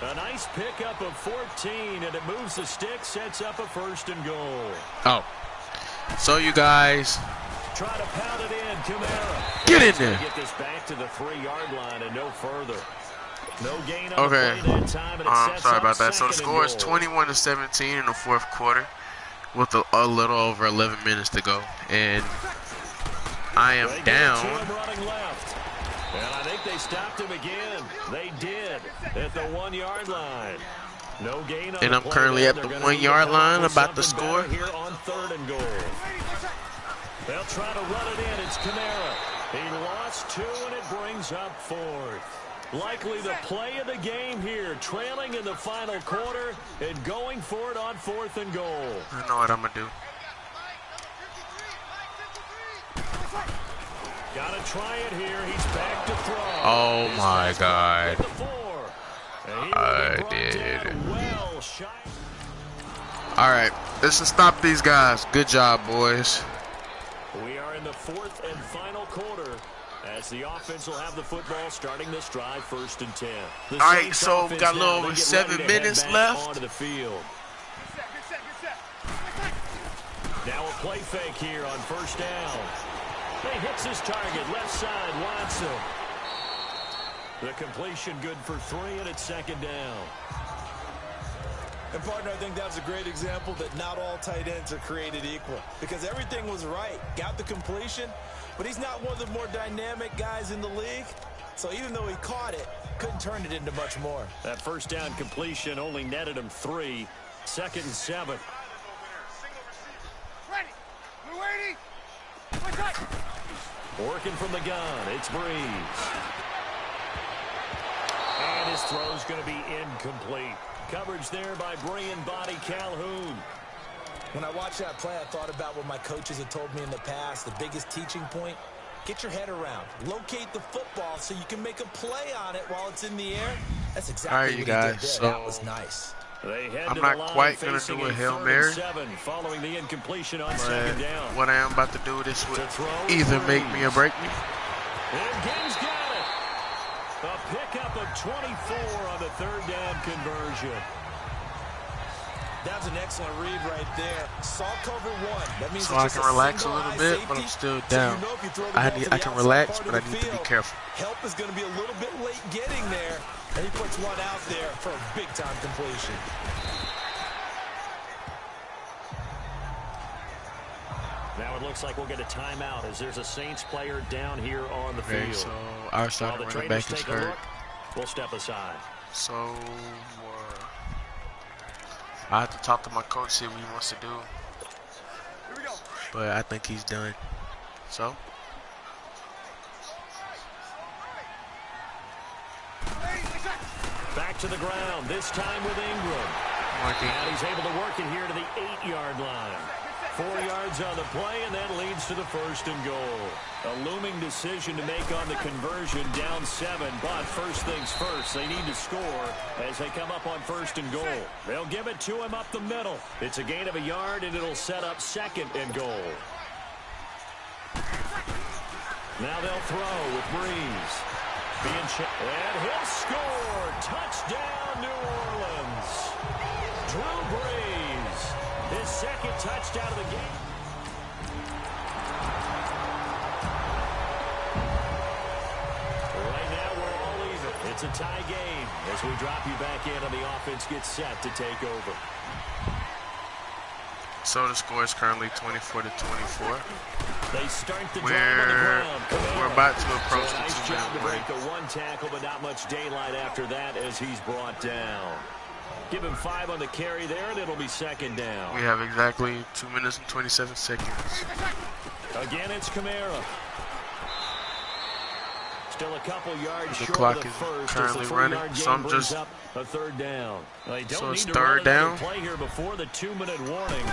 A nice pickup of 14, and it moves the stick, sets up a 1st and goal. Oh. So you guys. Try to pound it in, Kamara. Get in there. Get this back to the 3-yard line and no further. No gain on Okay. the play that time, and it sets Sorry up about that. So the 2nd score is and goal. 21-17 in the 4th quarter with a little over 11 minutes to go. And I am They down. get to him running left. And I think they stopped him again. They did at the 1-yard line. No gain on And the I'm play currently there. at the They're gonna need 1-yard to line, accomplish about to something score. better here on 3rd and goal. They'll try to run it in. It's Kamara. He lost 2, and it brings up 4th. Likely the play of the game here, trailing in the final quarter and going for it on 4th and goal. I know what I'm going to do. Got to try it here. He's back to throw. Oh, my God. I I did. Well, All right. Let's just stop these guys. Good job, boys. we are in the 4th and final quarter. As the offense will have the football starting this drive, 1st and 10. All right, so we got a little over 7 minutes left. Onto the field. Now a play fake here on 1st down. He hits his target, left side, Watson. The completion good for 3, and it's 2nd down. And, partner, I think that's a great example that not all tight ends are created equal, because everything was right. Got the completion, but he's not one of the more dynamic guys in the league. So even though he caught it, couldn't turn it into much more. That 1st down completion only netted him 3. 2nd and 7. Working from the gun, it's Breeze. And his throw's going to be incomplete. Coverage there by Brian Body Calhoun. When I watched that play, I thought about what my coaches had told me in the past. The biggest teaching point, get your head around. Locate the football so you can make a play on it while it's in the air. That's exactly what he did there. So that was nice. I'm not quite going to do a Hail Mary, following the incompletion on 2nd down. What I am about to do, this would either make me or break me. And Gaines got it. A pickup of 24 on the 3rd down conversion. That's an excellent read right there. Saw cover 1. That means so I can relax a little bit, but I'm still down. So I can relax, but I need to be careful. Help is going to be a little bit late getting there, and he puts one out there for a big-time completion. Now it looks like we'll get a timeout as there's a Saints player down here on the field. So our starting running back is hurt. We'll step aside. So I have to talk to my coach, see what he wants to do. But I think he's done. So back to the ground, this time with Ingram. And he's able to work it here to the 8-yard line. 4 yards on the play, and that leads to the 1st and goal. A looming decision to make on the conversion, down 7, but first things first, they need to score as they come up on 1st and goal. They'll give it to him up the middle. It's a gain of a yard, and it'll set up 2nd and goal. Now they'll throw with Breeze. And he'll score! Touchdown, New Orleans! Drew Brees, his 2nd touchdown of the game. Right now, we're all even. It's a tie game as we drop you back in and the offense gets set to take over. So the score is currently 24-24. They start the drive on the ground. We're about to approach so the nice 2-minute job to break. break the 1 tackle, but not much daylight after that as he's brought down. Give him 5 on the carry there, and it'll be 2nd down. We have exactly 2 minutes and 27 seconds. Again, it's Kamara. Still a couple yards The short clock of the is first. currently running, so I'm just. Up a 3rd down. They don't So it's need to 3rd run down. play here before the 2-minute warning.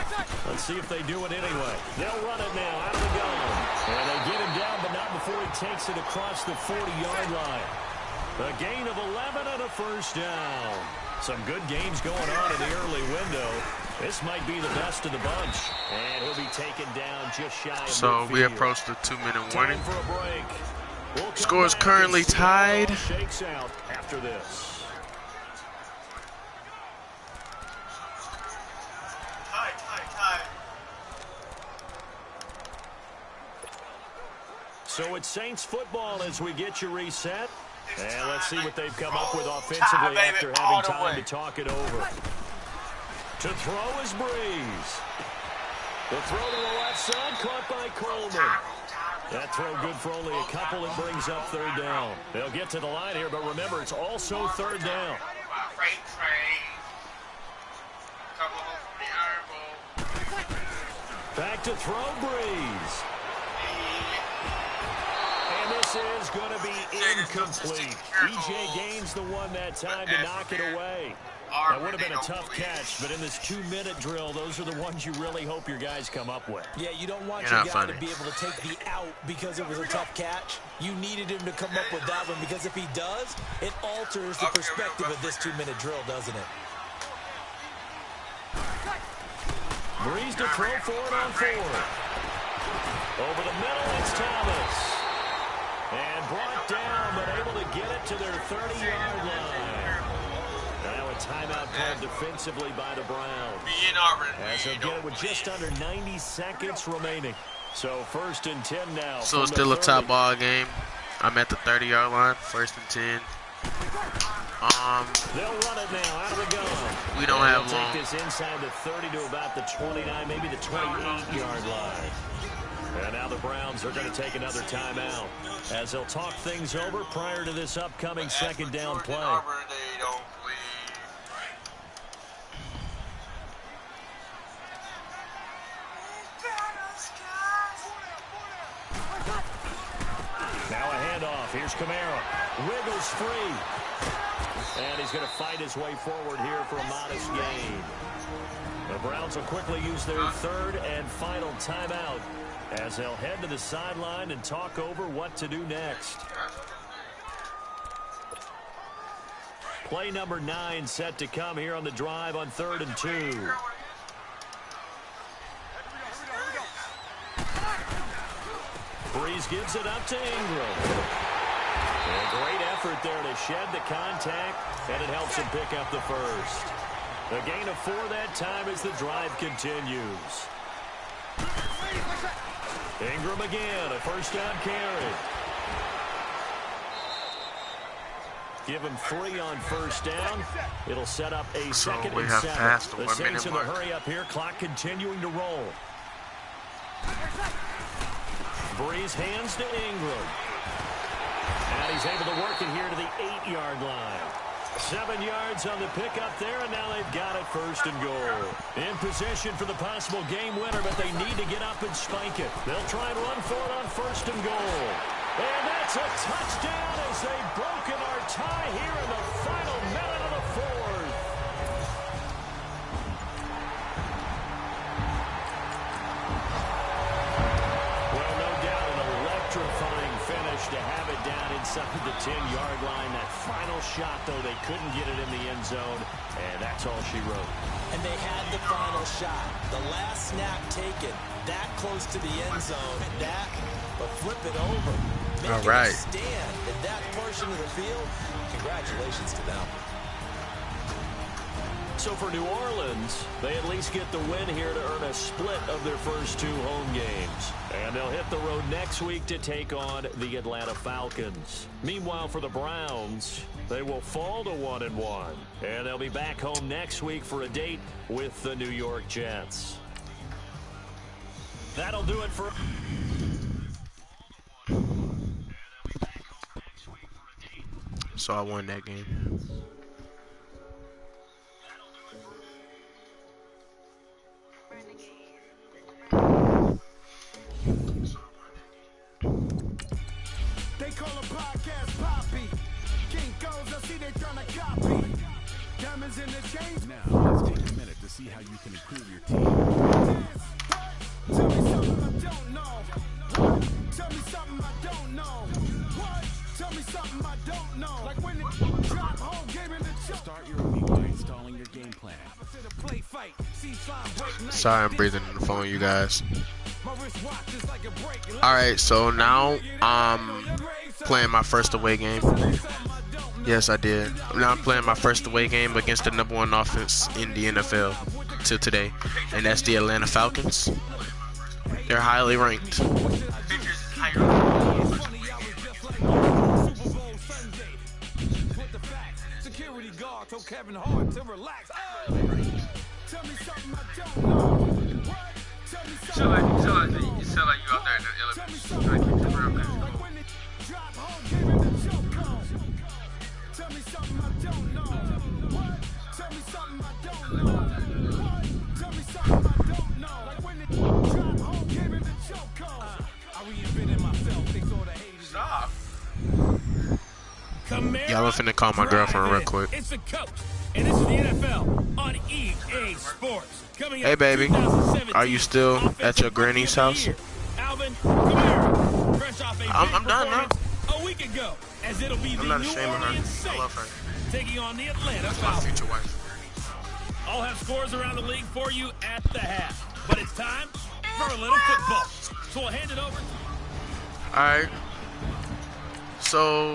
Let's see if they do it anyway. They'll run it now out of the gun, and they get him down, but not before he takes it across the 40-yard line. A gain of 11 and a 1st down. Some good games going on in the early window. This might be the best of the bunch. And he'll be taken down just shy of So we midfield. approach the 2-minute warning. Time for a break. We'll Score is come back currently and see how it all tied. shakes out after this. So it's Saints football as we get you reset. And let's see what they've come up with offensively after having time to talk it over. To throw is Breeze. The throw to the left side, caught by Coleman. That throw good for only a couple. It brings up 3rd down. They'll get to the line here, but remember, it's also 3rd down. Back to throw, Breeze. And this is going to be incomplete. E.J. Gaines the one that time to knock it away. That would have been a tough catch, but in this 2-minute drill, those are the ones you really hope your guys come up with. Yeah, you don't want your guy to be able to take the out because it was a tough catch. You needed him to come up with that one because if he does, it alters the perspective of this 2-minute drill, doesn't it? Breeze to throw 4 on 4. Over the middle, it's Thomas. And brought down, but able to get it to their 30-yard line. Now a timeout called defensively by the Browns. As they'll get it with just under 90 seconds remaining. So 1st and 10 now. So it's still a top ball game. I'm at the 30-yard line, 1st and 10. They'll run it now out of the gun. We don't have long. Take this inside the 30 to about the 29, maybe the 28-yard line. And now the Browns are going to take another timeout as they'll talk things over prior to this upcoming 2nd down play. Now a handoff. Here's Kamara. Wiggles free. And he's going to fight his way forward here for a modest gain. The Browns will quickly use their 3rd and final timeout as they'll head to the sideline and talk over what to do next. Play number 9 set to come here on the drive on 3rd and 2. Breeze gives it up to Ingram. A great effort there to shed the contact, and it helps him pick up the first. A gain of 4 that time as the drive continues. Ingram again, a 1st down carry. Give him 3 on 1st down. It'll set up a 2nd and 7. The Saints in the hurry up here, clock continuing to roll. Breeze hands to Ingram. And he's able to work it here to the 8-yard line. 7 yards on the pickup there, and now they've got it 1st and goal. In position for the possible game winner, but they need to get up and spike it. They'll try and run for it on 1st and goal. And that's a touchdown as they've broken our tie here in the final minute of the 4th. Well, no doubt an electrifying finish to have it down inside the 10-yard line. That final shot, though, they couldn't get it in the end zone, and that's all she wrote. And they had the final shot. The last snap taken that close to the end zone. That, but flip it over. All right. Stand in that portion of the field. Congratulations to them. So for New Orleans, they at least get the win here to earn a split of their first 2 home games. And they'll hit the road next week to take on the Atlanta Falcons. Meanwhile, for the Browns, they will fall to 1-1. And they'll be back home next week for a date with the New York Jets. That'll do it for... So I won that game. They call a podcast Poppy. King goes, I see they trying to copy. Diamonds in the chains. Now, let's take a minute to see how you can improve your team. Tell me something I don't know. Tell me something I don't know. What? Tell me something I don't know. Like when it drop home, game in the choke. Start your week by installing your game plan. Sorry, I'm breathing on the phone, you guys. Alright, so now I'm playing my first away game. Yes, I did. Now I'm playing my first away game against the #1 offense in the NFL till today, and that's the Atlanta Falcons. They're highly ranked. You sound like you out there in the elements trying to keep the real man. Stop. Y'all finna call my girlfriend real quick. It's the coach, and this is the NFL on EA Sports. Hey baby, are you still at your granny's house? Alvin Kamara, fresh off a I'm done now. A week ago, as it'll be I'm the not New ashamed of her. Orleans I love her. Saints taking on the Atlanta That's my Falcons. future wife. I'll have scores around the league for you at the half, but it's time for a little football. So we'll hand it over. Alright. So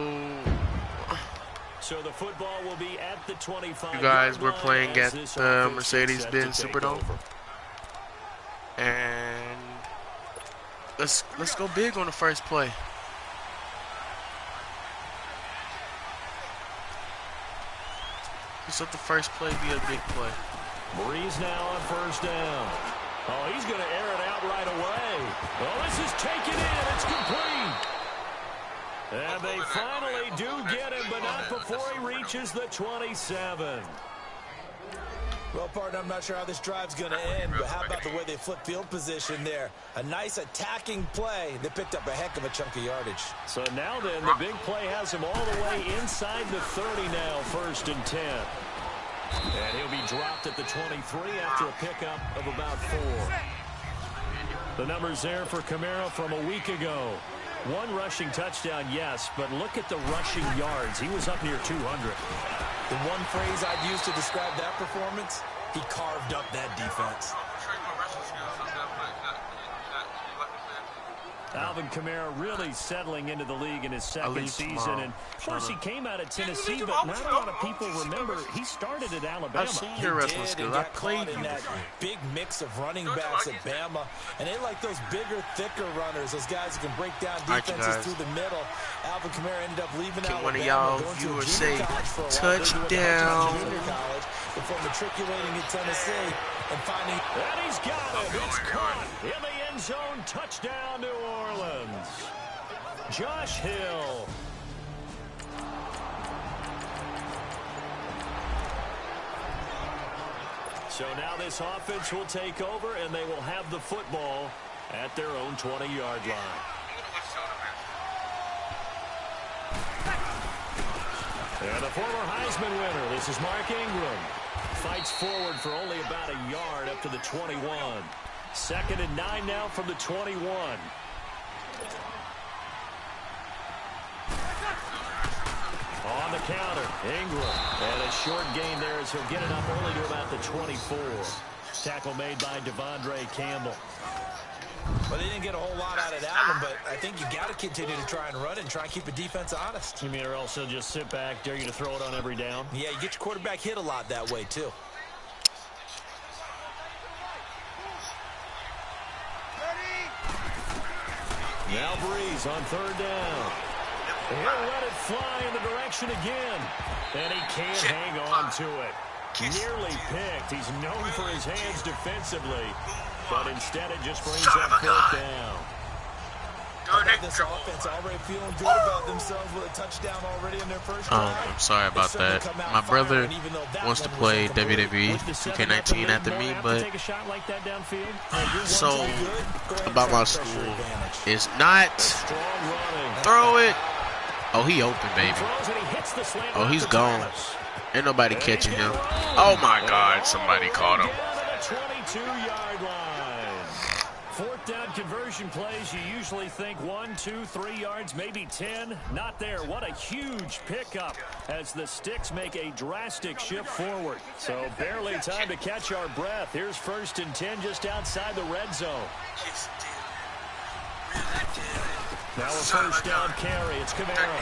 the football will be at the 25. You guys, we're playing at the Mercedes-Benz Superdome, and let's go big on the first play. Let's let the first play be a big play. Breeze now on first down. Oh, he's going to air it out right away. Oh, this is taken in. It's complete. And they finally do get him, but not before he reaches the 27. Well, partner, I'm not sure how this drive's going to end, but how about the way they flip field position there? A nice attacking play. They picked up a heck of a chunk of yardage. So now then, the big play has him all the way inside the 30 now, 1st and 10. And he'll be dropped at the 23 after a pickup of about 4. The numbers there for Kamara from a week ago. 1 rushing touchdown, yes, but look at the rushing yards. He was up near 200. The one phrase I'd use to describe that performance, he carved up that defense. Alvin Kamara really settling into the league in his second season. And of course, he came out of Tennessee, but not a lot of people remember he started at Alabama. I've seen your wrestling skills. I played in that big mix of running backs at Bama. And they like those bigger, thicker runners, those guys who can break down defenses through the middle. Alvin Kamara ended up leaving Alabama, one of y'all viewers say touchdown before matriculating at Tennessee and finding. And he's got it. It's caught in the end zone. Touchdown, New Orleans. Josh Hill. So now this offense will take over, and they will have the football at their own 20-yard line. And the former Heisman winner, this is Mark Ingram. Fights forward for only about a yard up to the 21. 2nd and 9 now from the 21. On the counter, Ingram. And a short gain there as he'll get it up only to about the 24. Tackle made by Devondre Campbell. Well, they didn't get a whole lot out of that one, but I think you got to continue to try and run it and try and keep the defense honest. You mean or else they'll just sit back, dare you to throw it on every down? Yeah, you get your quarterback hit a lot that way, too. Now Breeze on 3rd down. He'll let it fly in the direction again. And he can't hang on to it. Nearly picked. He's known for his hands defensively. But instead it just brings up 4th down. This offense already feeling good about themselves with a touchdown already in their first drive. I'm sorry about that. My brother wants to play WWE 2K19 after me, but so about my school is not throw it. Oh, he open, baby. Oh, he's gone. Ain't nobody catching him. Oh my God, somebody caught him. 22-yard line. 4th down conversion plays, you usually think 1, 2, 3 yards, maybe 10. Not there. What a huge pickup as the Sticks make a drastic shift forward. So barely time to catch our breath. Here's 1st and 10 just outside the red zone. Now a 1st down carry. It's Kamara.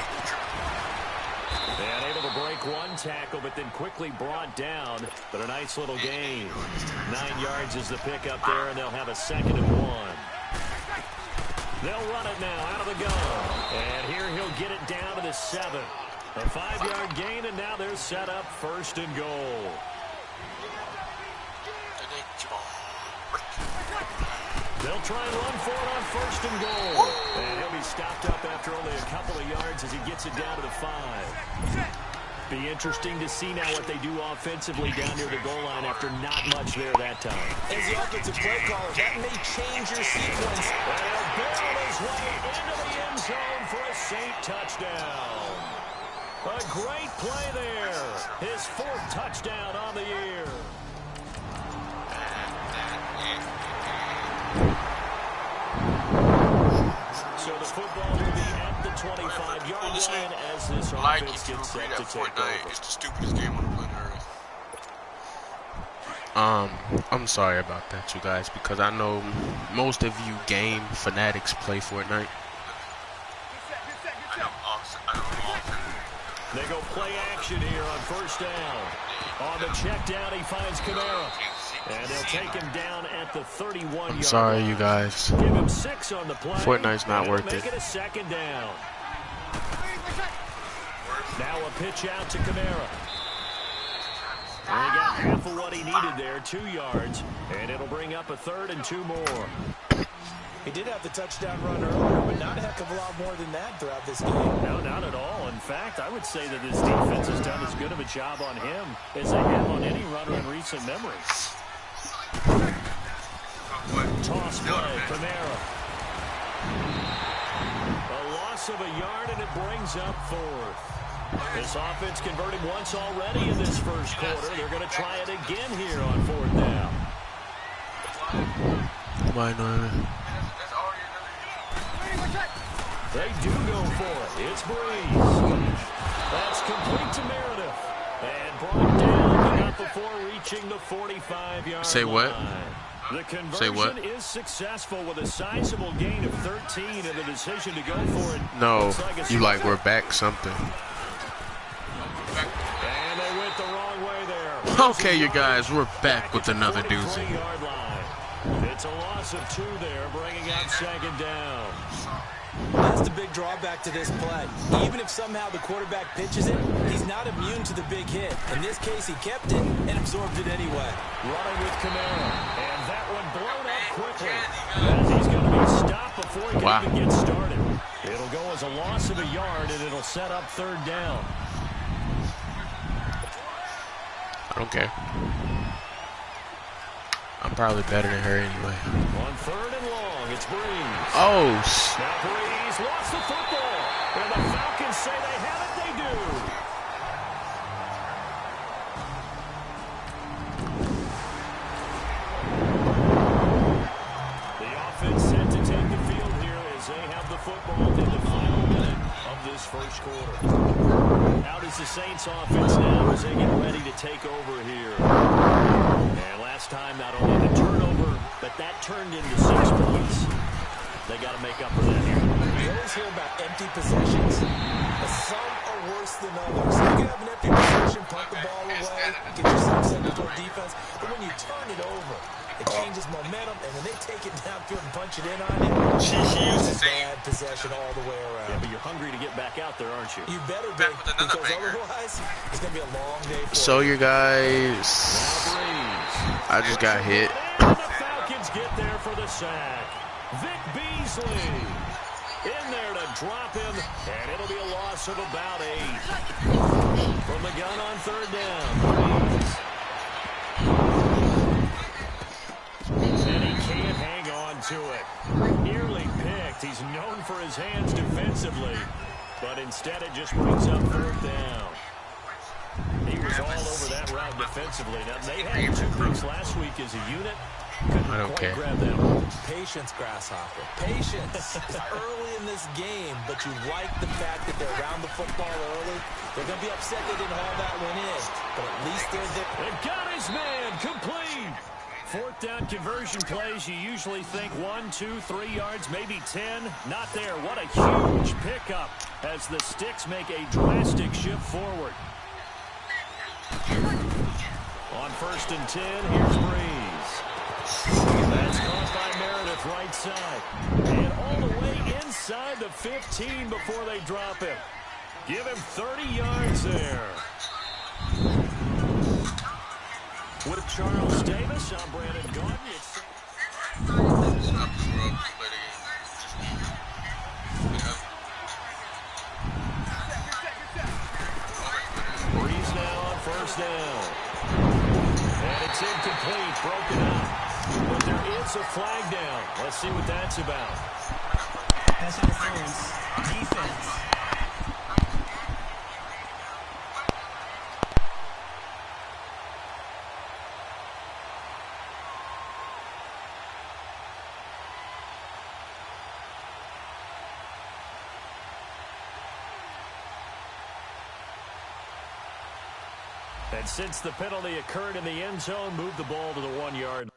And able to break 1 tackle, but then quickly brought down. But a nice little gain. 9 yards is the pickup there, and they'll have a 2nd and 1. They'll run it now out of the gun. And here he'll get it down to the 7. A 5-yard gain, and now they're set up 1st and goal. They'll try and run for it on 1st and goal. And he'll be stopped up after only a couple of yards as he gets it down to the 5. Be interesting to see now what they do offensively down near the goal line after not much there that time. As the offensive play caller, that may change your sequence. And barrel his way into the end zone for a Saint touchdown. A great play there. His 4th touchdown on the year. So the football will be at the 25-yard line as this offense gets set to take over. It's the stupidest game on the planet Earth. I'm sorry about that, you guys, because I know most of you game fanatics play Fortnite. I know, awesome. They go play action here on first down. On the check down, he finds Kamara. And they'll take him down at the 31-yard I'm sorry, line. you guys. Give him 6 on the play. Fortnite's not worth make it. it a second down. Now a pitch out to Kamara. And he got half of what he needed there, 2 yards. And it'll bring up a 3rd and 2 more. He did have the touchdown run earlier, but not a heck of a lot more than that throughout this game. No, not at all. In fact, I would say that this defense has done as good of a job on him as they have on any runner in recent memory. Toss play, Kamara. A loss of a yard, and it brings up 4th. This offense converted once already in this first quarter. They're going to try it again here on 4th down. Why not? They do go for it. It's Breeze. That's complete to Meredith. And brought down, but not before reaching the 45-yard line. Say what? The conversion Say what? is successful with a sizable gain of 13 and the decision to go for it. No, Like you like we're back something. And they went the wrong way there. Okay, you guys, we're back with another doozy. It's a loss of 2 there, bringing out 2nd down. That's the big drawback to this play. Even if somehow the quarterback pitches it, he's not immune to the big hit. In this case, he kept it and absorbed it anyway. Running with Kamara. And that one blown up quickly. As he's going to be stopped before he can even get started. It'll go as a loss of a yard, and it'll set up 3rd down. I don't care. I'm probably better than her anyway. On 3rd and long, it's Breeze. Oh, now Breeze lost the football. And the Falcons say they have it, they do. The offense set to take the field here as they have the football in the final minute of this first quarter. How does the Saints offense now as they get ready to take over here? And last time, not only the turnover, but that turned into 6 points. They got to make up for that here. You always hear about empty possessions, but some are worse than others. You can have an empty possession, punt the ball away, get yourself set up for defense, but when you turn it over, it changes momentum, and when they take it downfield and punch it in on you, She used to say bad possession all the way around. Yeah, but you're hungry to get back out there, aren't you? You better be, because otherwise, it's going to be a long day for so you. you guys, I just got hit. And the Falcons get there for the sack. Vic Beasley in there to drop him, and it'll be a loss of about 8. From the gun on 3rd down. And he can't hang on to it. Nearly picked. He's known for his hands defensively, but instead it just brings up 3rd down. He was all over that route defensively. Now, they had 2 picks last week as a unit. I don't care. Grab that one. Patience, Grasshopper. Patience. It's early in this game, but you like the fact that they're around the football early. They're going to be upset they didn't haul that one in, but at least they're there. They've got his man complete. 4th down conversion plays, you usually think 1, 2, 3 yards, maybe 10. Not there. What a huge pickup as the Sticks make a drastic shift forward. On 1st and 10, here's Breeze. That's caught by Meredith right side. And all the way inside the 15 before they drop him. Give him 30 yards there. With Charles Davis, I'm Brandon Gordon. Breeze now on 1st down. And it's incomplete, broken up. But there is a flag down. Let's see what that's about. Pass interference. Defense. And since the penalty occurred in the end zone, move the ball to the 1-yard.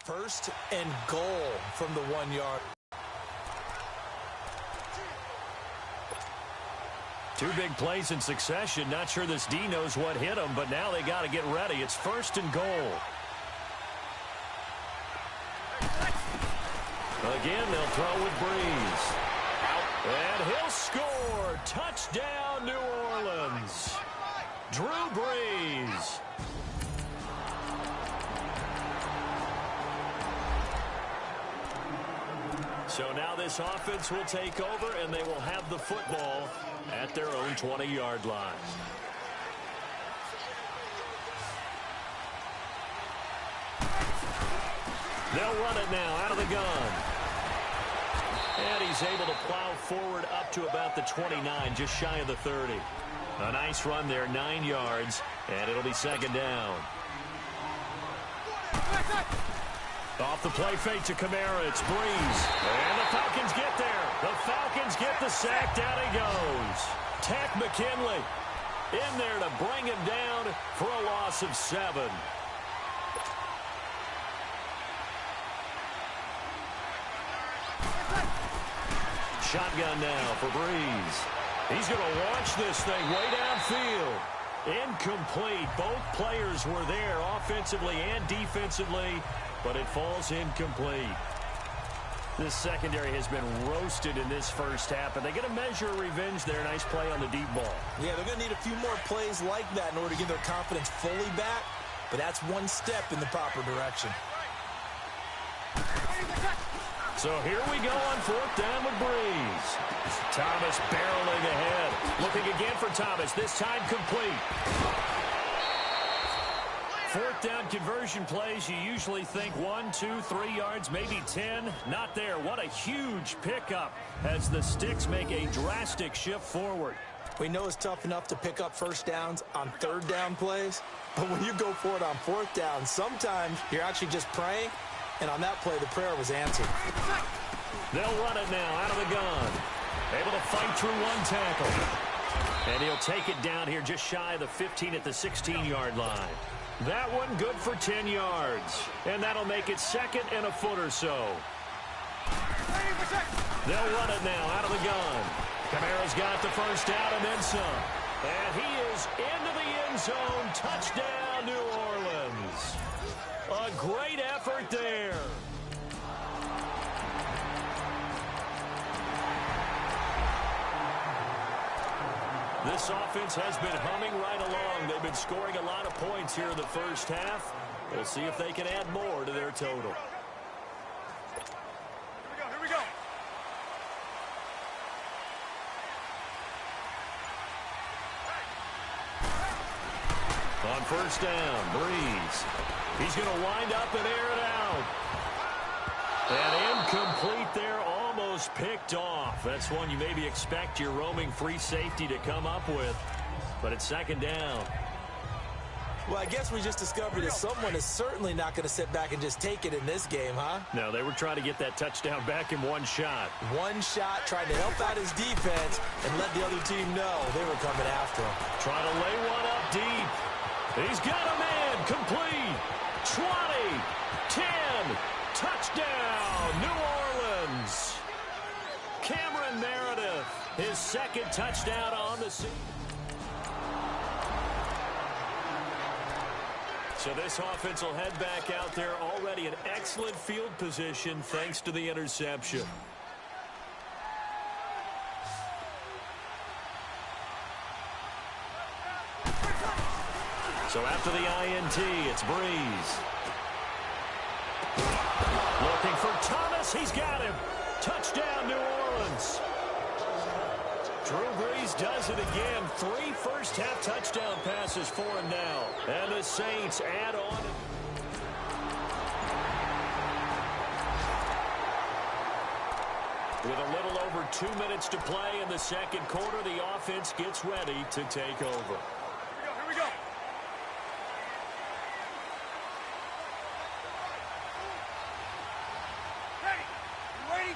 First and goal from the 1 yard. Two big plays in succession. Not sure this D knows what hit him, but now they got to get ready. It's first and goal. Again, they'll throw with Breeze. And he'll score. Touchdown, New Orleans. Drew Brees. So now this offense will take over, and they will have the football at their own 20-yard line. They'll run it now out of the gun. And he's able to plow forward up to about the 29, just shy of the 30. A nice run there, 9 yards, and it'll be second down. Off the play fake to Kamara, it's Breeze. And the Falcons get there. The Falcons get the sack, down he goes. Tack McKinley in there to bring him down for a loss of 7. Shotgun now for Breeze. He's going to launch this thing way downfield. Incomplete. Both players were there offensively and defensively, but it falls incomplete. This secondary has been roasted in this first half, and they get a measure of revenge there. Nice play on the deep ball. Yeah, they're going to need a few more plays like that in order to get their confidence fully back, but that's one step in the proper direction. So here we go on fourth down with Breeze. Thomas barreling ahead. Looking again for Thomas, this time complete. Fourth down conversion plays, you usually think 1, 2, 3 yards, maybe 10. Not there. What a huge pickup as the Sticks make a drastic shift forward. We know it's tough enough to pick up first downs on third down plays, but when you go for it on fourth down, sometimes you're actually just praying, and on that play, the prayer was answered. They'll run it now out of the gun. Able to fight through one tackle. And he'll take it down here just shy of the 15 at the 16-yard line. That one good for 10 yards. And that'll make it second and a foot or so. They'll run it now out of the gun. Kamara's got the first down and then some. And he is into the end zone. Touchdown, New Orleans. A great effort there. This offense has been humming right along. They've been scoring a lot of points here in the first half. We'll see if they can add more to their total. Here we go. On first down, Breeze. He's going to wind up and air it out. And incomplete there, almost picked off. That's one you maybe expect your roaming free safety to come up with. But it's second down. Well, I guess we just discovered that someone is certainly not going to sit back and just take it in this game, huh? No, they were trying to get that touchdown back in one shot. One shot, trying to help out his defense and let the other team know they were coming after him. Trying to lay one up deep. He's got a man, complete. 20, 10, touchdown, New Orleans. Cameron Meredith, his second touchdown on the season. So this offense will head back out there, already in excellent field position thanks to the interception. So after the INT, it's Breeze. Looking for Thomas. He's got him. Touchdown, New Orleans. Drew Brees does it again. 3 first-half touchdown passes for him now. And the Saints add on. With a little over 2 minutes to play in the second quarter, the offense gets ready to take over. Here we go. Ready?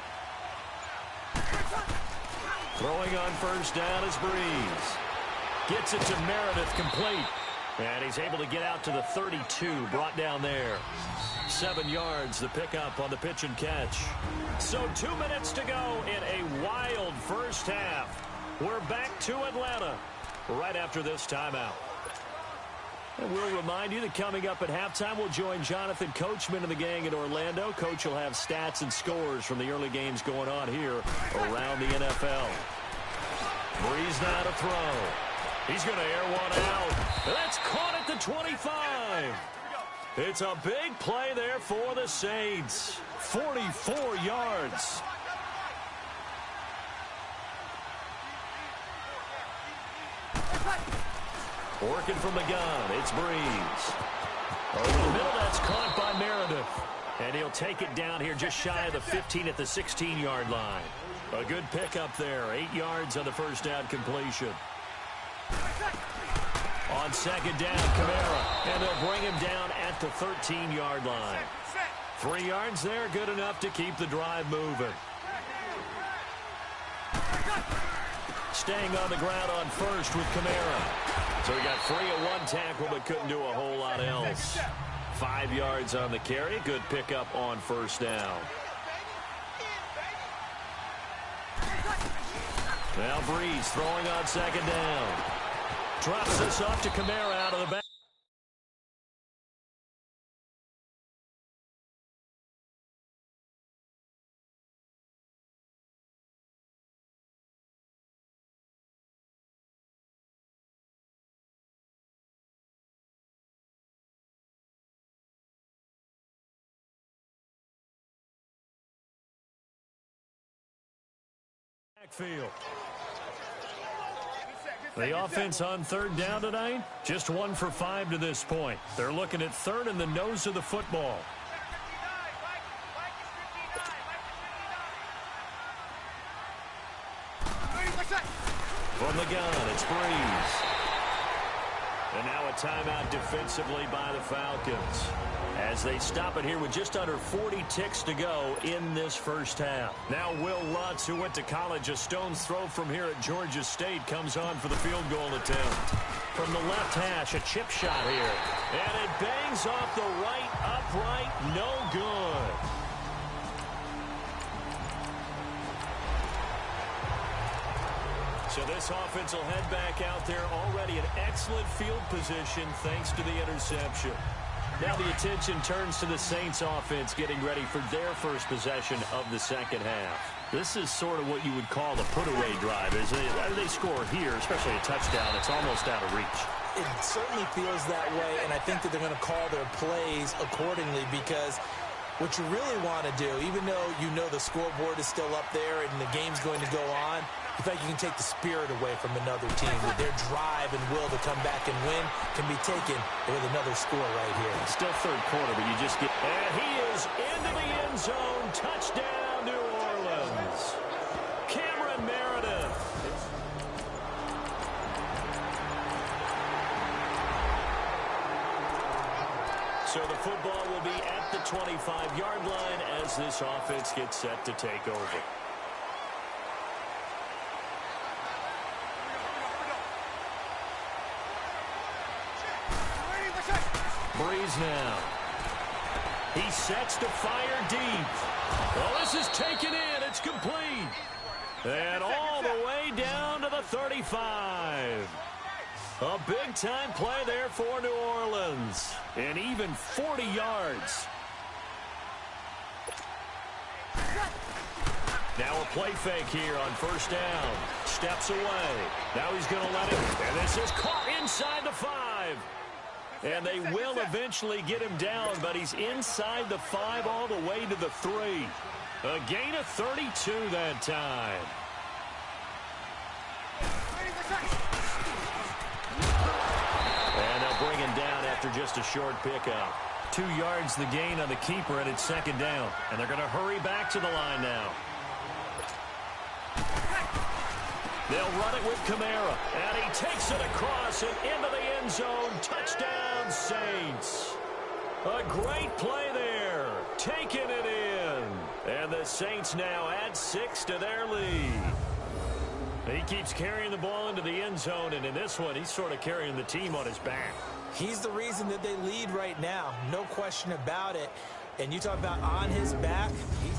Throwing on first down is Breeze. Gets it to Meredith, complete. And he's able to get out to the 32, brought down there. 7 yards, the pickup on the pitch and catch. So 2 minutes to go in a wild first half. We're back to Atlanta right after this timeout. And we'll remind you that coming up at halftime, we'll join Jonathan Coachman and the gang in Orlando. Coach will have stats and scores from the early games going on here around the NFL. Breeze now to throw. He's going to air one out. That's caught at the 25. It's a big play there for the Saints. 44 yards. Working from the gun, it's Breeze. Over the middle, that's caught by Meredith. And he'll take it down here just shy of the 15 at the 16-yard line. A good pickup there, 8 yards on the first down completion. On second down, Kamara, and they'll bring him down at the 13-yard line. 3 yards there, good enough to keep the drive moving. Staying on the ground on first with Kamara. So he got free of one tackle but couldn't do a whole lot else. 5 yards on the carry, good pickup on first down. Now Breeze throwing on second down. Drops this off to Kamara out of the back. Backfield. The offense on third down tonight, just 1 for 5 to this point. They're looking at third and the nose of the football. From the gun, it's Breeze. And now a timeout defensively by the Falcons, as they stop it here with just under 40 ticks to go in this first half. Now Will Lutz, who went to college a stone's throw from here at Georgia State, comes on for the field goal attempt. From the left hash, a chip shot here. And it bangs off the right upright, no good. So this offense will head back out there, already in excellent field position thanks to the interception. Now the attention turns to the Saints offense getting ready for their first possession of the second half. This is sort of what you would call the put-away drive. As they score here, especially a touchdown, it's almost out of reach. It certainly feels that way, and I think that they're going to call their plays accordingly, because what you really want to do, even though you know the scoreboard is still up there and the game's going to go on, you think you can take the spirit away from another team. With their drive and will to come back and win can be taken with another score right here. Still third quarter, but you just get... And he is into the end zone. Touchdown, New Orleans. Cameron Meredith. So the football will be at the 25-yard line as this offense gets set to take over. Breeze now. He sets to fire deep. Well, this is taken in. It's complete. And all the way down to the 35. A big-time play there for New Orleans. And even 40 yards. Now a play fake here on first down. Steps away. Now he's going to let it. And this is caught inside the 5. And they will eventually get him down, but he's inside the 5 all the way to the 3. A gain of 32 that time. And they'll bring him down after just a short pickup. 2 yards the gain on the keeper, and it's second down. And they're going to hurry back to the line now. They'll run it with Kamara, and he takes it across and into the end zone. Touchdown, Saints. A great play there, taking it in. And the Saints now add 6 to their lead. He keeps carrying the ball into the end zone, and in this one, he's sort of carrying the team on his back. He's the reason that they lead right now. No question about it. And you talk about on his back, he's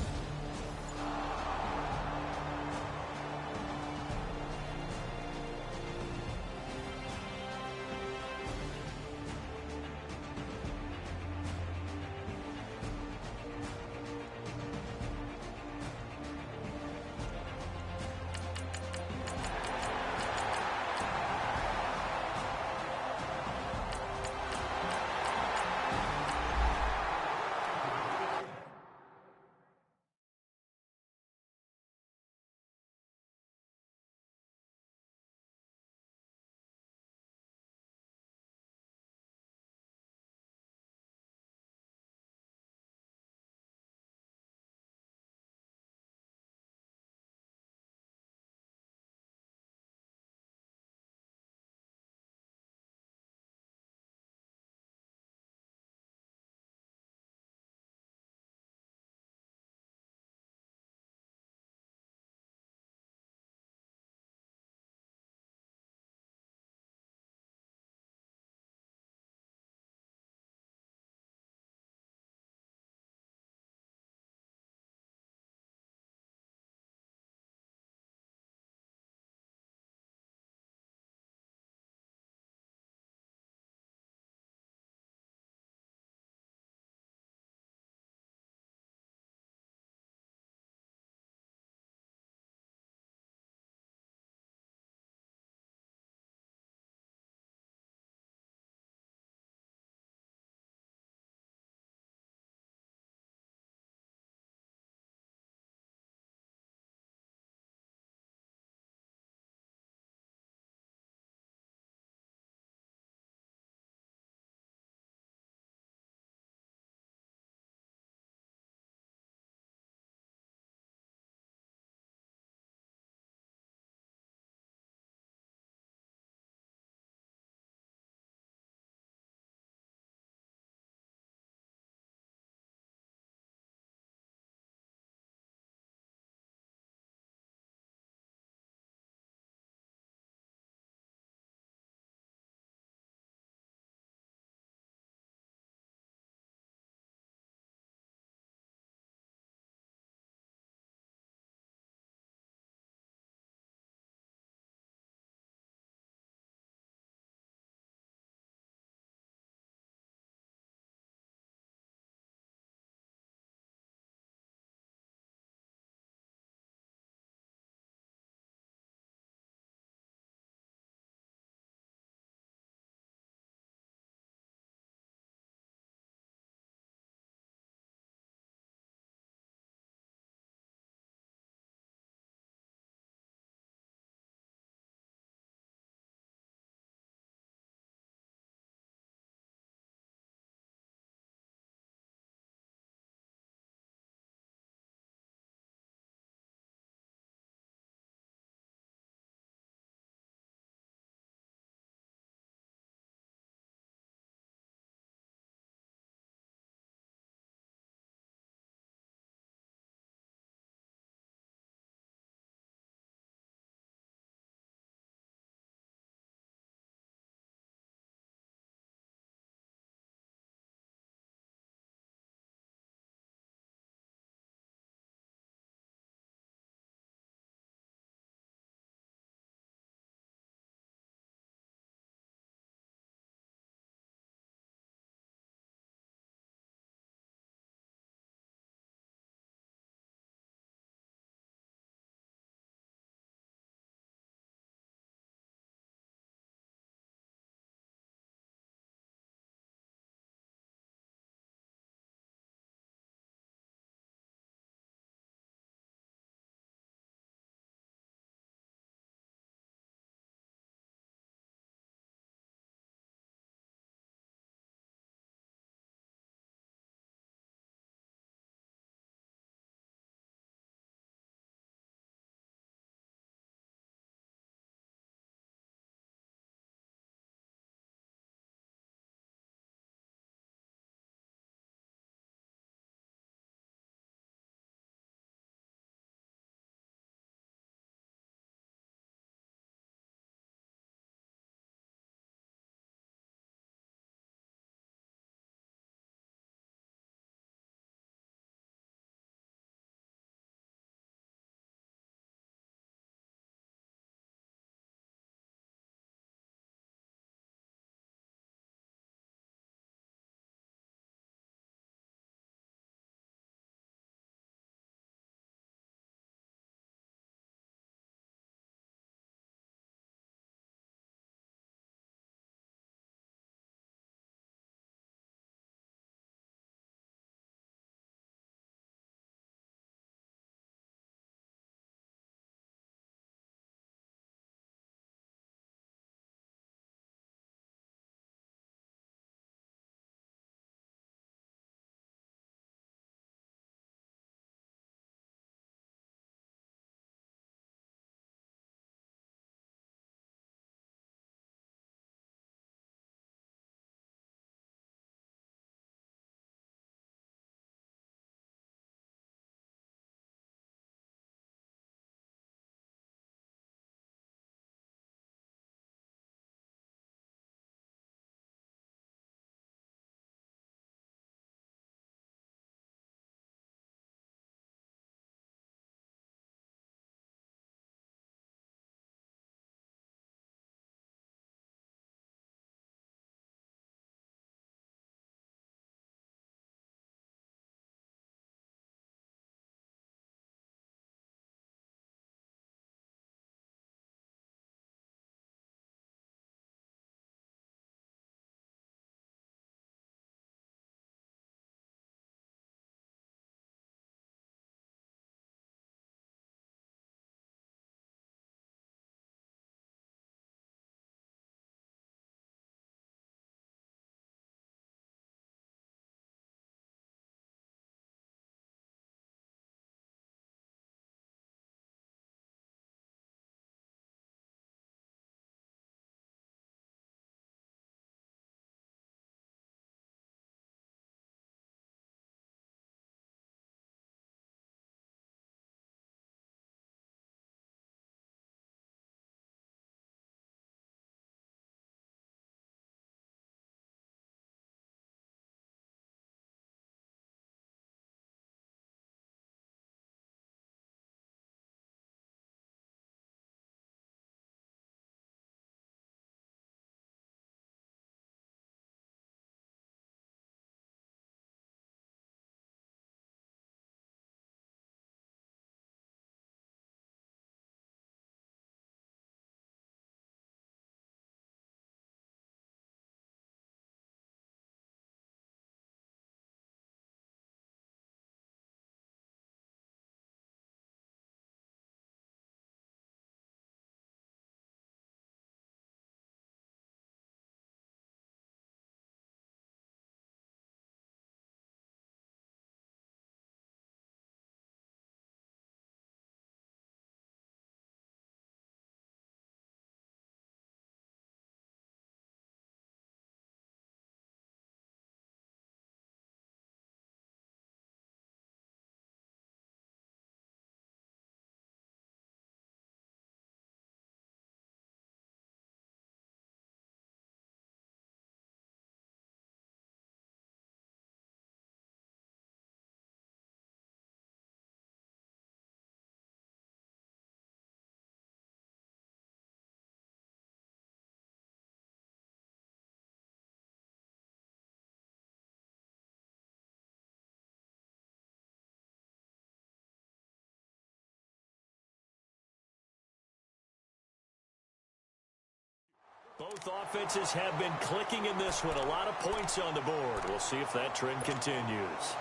Both offenses have been clicking in this one. A lot of points on the board. We'll see if that trend continues.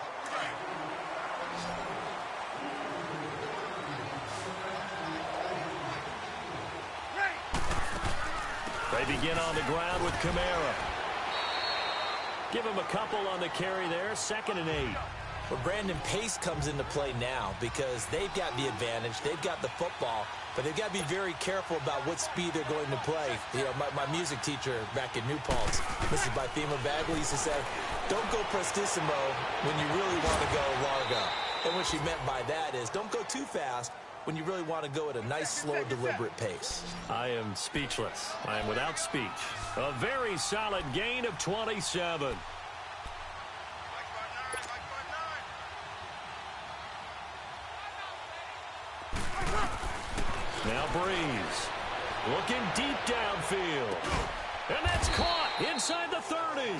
They begin on the ground with Kamara. Give him a couple on the carry there. 2nd and 8. Well, Brandon, pace comes into play now because they've got the advantage. They've got the football, but they've got to be very careful about what speed they're going to play. You know, my music teacher back in New Paltz, Mrs. Bythema Bagley, used to say, don't go prestissimo when you really want to go largo. And what she meant by that is don't go too fast when you really want to go at a nice, slow, deliberate pace. I am speechless. I am without speech. A very solid gain of 27. Now Breeze looking deep downfield. And that's caught inside the 30.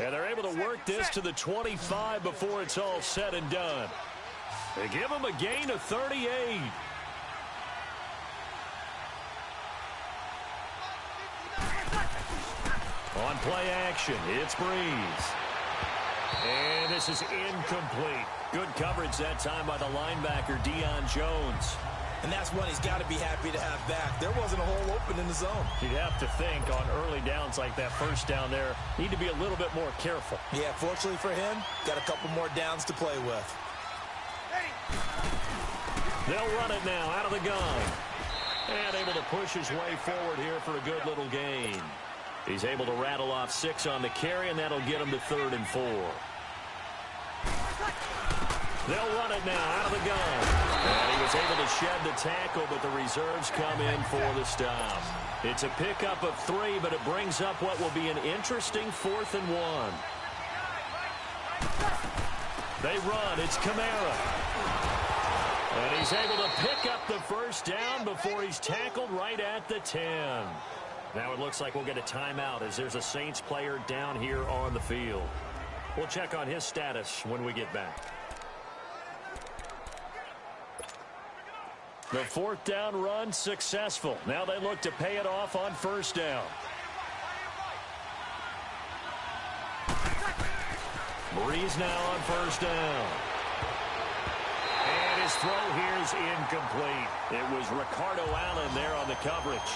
And they're able to work this to the 25 before it's all said and done. They give him a gain of 38. On play action, it's Breeze. And this is incomplete. Good coverage that time by the linebacker, Deion Jones. And that's one he's got to be happy to have back. There wasn't a hole open in the zone. You'd have to think on early downs like that first down there, need to be a little bit more careful. Yeah, fortunately for him, got a couple more downs to play with. They'll run it now out of the gun. And able to push his way forward here for a good little gain. He's able to rattle off 6 on the carry, and that'll get him to 3rd and 4. They'll run it now out of the gun. And he was able to shed the tackle, but the reserves come in for the stop. It's a pickup of 3, but it brings up what will be an interesting 4th and 1. They run. It's Kamara. And he's able to pick up the first down before he's tackled right at the 10. Now it looks like we'll get a timeout as there's a Saints player down here on the field. We'll check on his status when we get back. The 4th down run successful. Now they look to pay it off on 1st down. Breeze now on 1st down. And his throw here is incomplete. It was Ricardo Allen there on the coverage.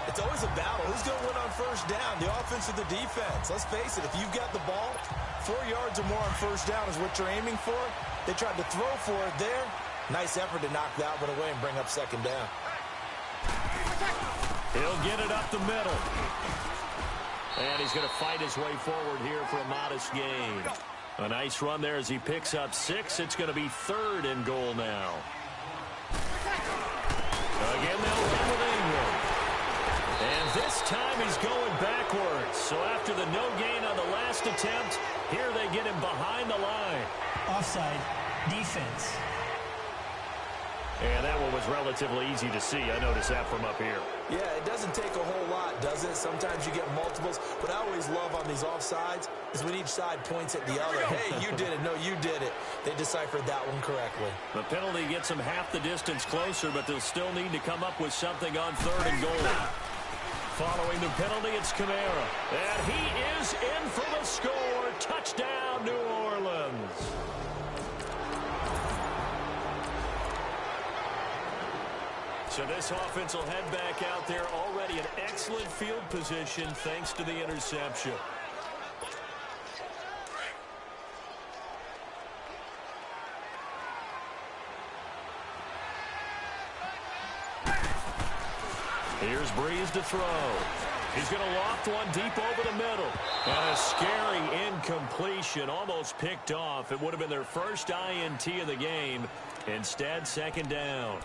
It's always a battle. Who's going to win on 1st down? The offense or the defense? Let's face it, if you've got the ball, 4 yards or more on 1st down is what you're aiming for. They tried to throw for it there. Nice effort to knock that one away and bring up 2nd down. He'll get it up the middle. And he's going to fight his way forward here for a modest gain. A nice run there as he picks up 6. It's going to be 3rd and goal now. Again, they'll run with Ingram. And this time he's going backwards. So after the no gain on the last attempt, here they get him behind the line. Offside. Defense. And that one was relatively easy to see. I noticed that from up here. Yeah, it doesn't take a whole lot, does it? Sometimes you get multiples. What I always love on these offsides is when each side points at the other. Hey, you did it. No, you did it. They deciphered that one correctly. The penalty gets them half the distance closer, but they'll still need to come up with something on 3rd and goal. Following the penalty, it's Kamara. And he is in for the score. Touchdown, New Orleans. So this offense will head back out there already in excellent field position thanks to the interception. Here's Breeze to throw. He's going to loft one deep over the middle. And a scary incompletion, almost picked off. It would have been their first INT of the game. Instead, 2nd down.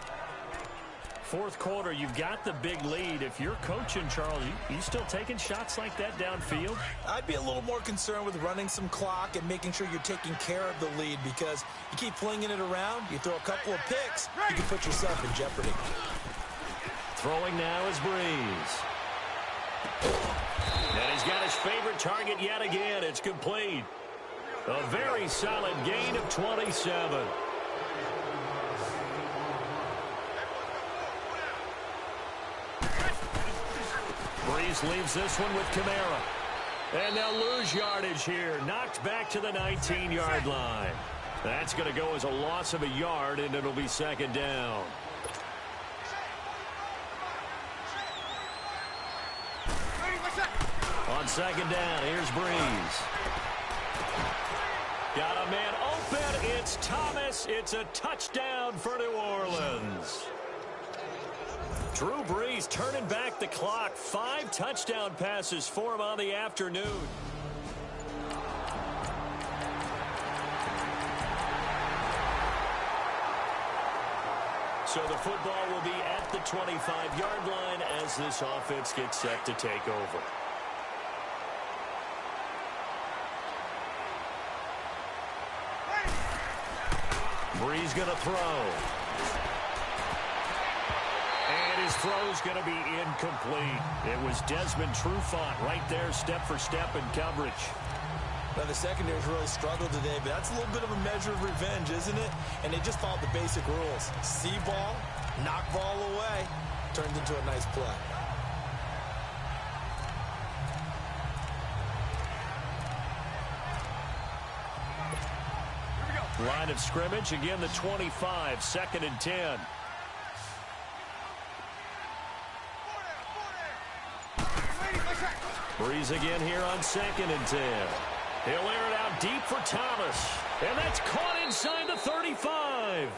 4th quarter, you've got the big lead. If you're coaching, Charles, you still taking shots like that downfield? I'd be a little more concerned with running some clock and making sure you're taking care of the lead, because you keep flinging it around, you throw a couple of picks, you can put yourself in jeopardy. Throwing now is Breeze. And he's got his favorite target yet again. It's complete. A very solid gain of 27. Breeze leaves this one with Kamara. And they'll lose yardage here. Knocked back to the 19-yard line. That's going to go as a loss of a yard, and it'll be second down. On second down, here's Breeze. Got a man open. It's Thomas. It's a touchdown for New Orleans. Drew Brees turning back the clock. 5 touchdown passes for him on the afternoon. So the football will be at the 25-yard line as this offense gets set to take over. Brees going to throw. And his throw's going to be incomplete. It was Desmond Trufant right there, step for step in coverage. Now, the secondary's really struggled today, but that's a little bit of a measure of revenge, isn't it? And they just followed the basic rules. See ball, knock ball away, turns into a nice play. Line of scrimmage, again the 25, 2nd and 10. Breeze again here on 2nd and 10. He'll air it out deep for Thomas. And that's caught inside the 35.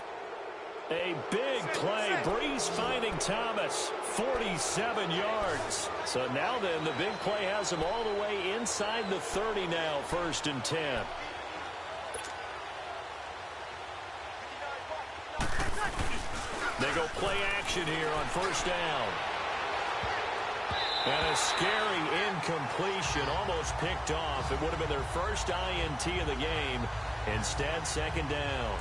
A big play. Breeze finding Thomas. 47 yards. So now then, the big play has him all the way inside the 30 now, 1st and 10. They go play action here on 1st down. And a scary incompletion, almost picked off. It would have been their first INT of the game. Instead, 2nd down.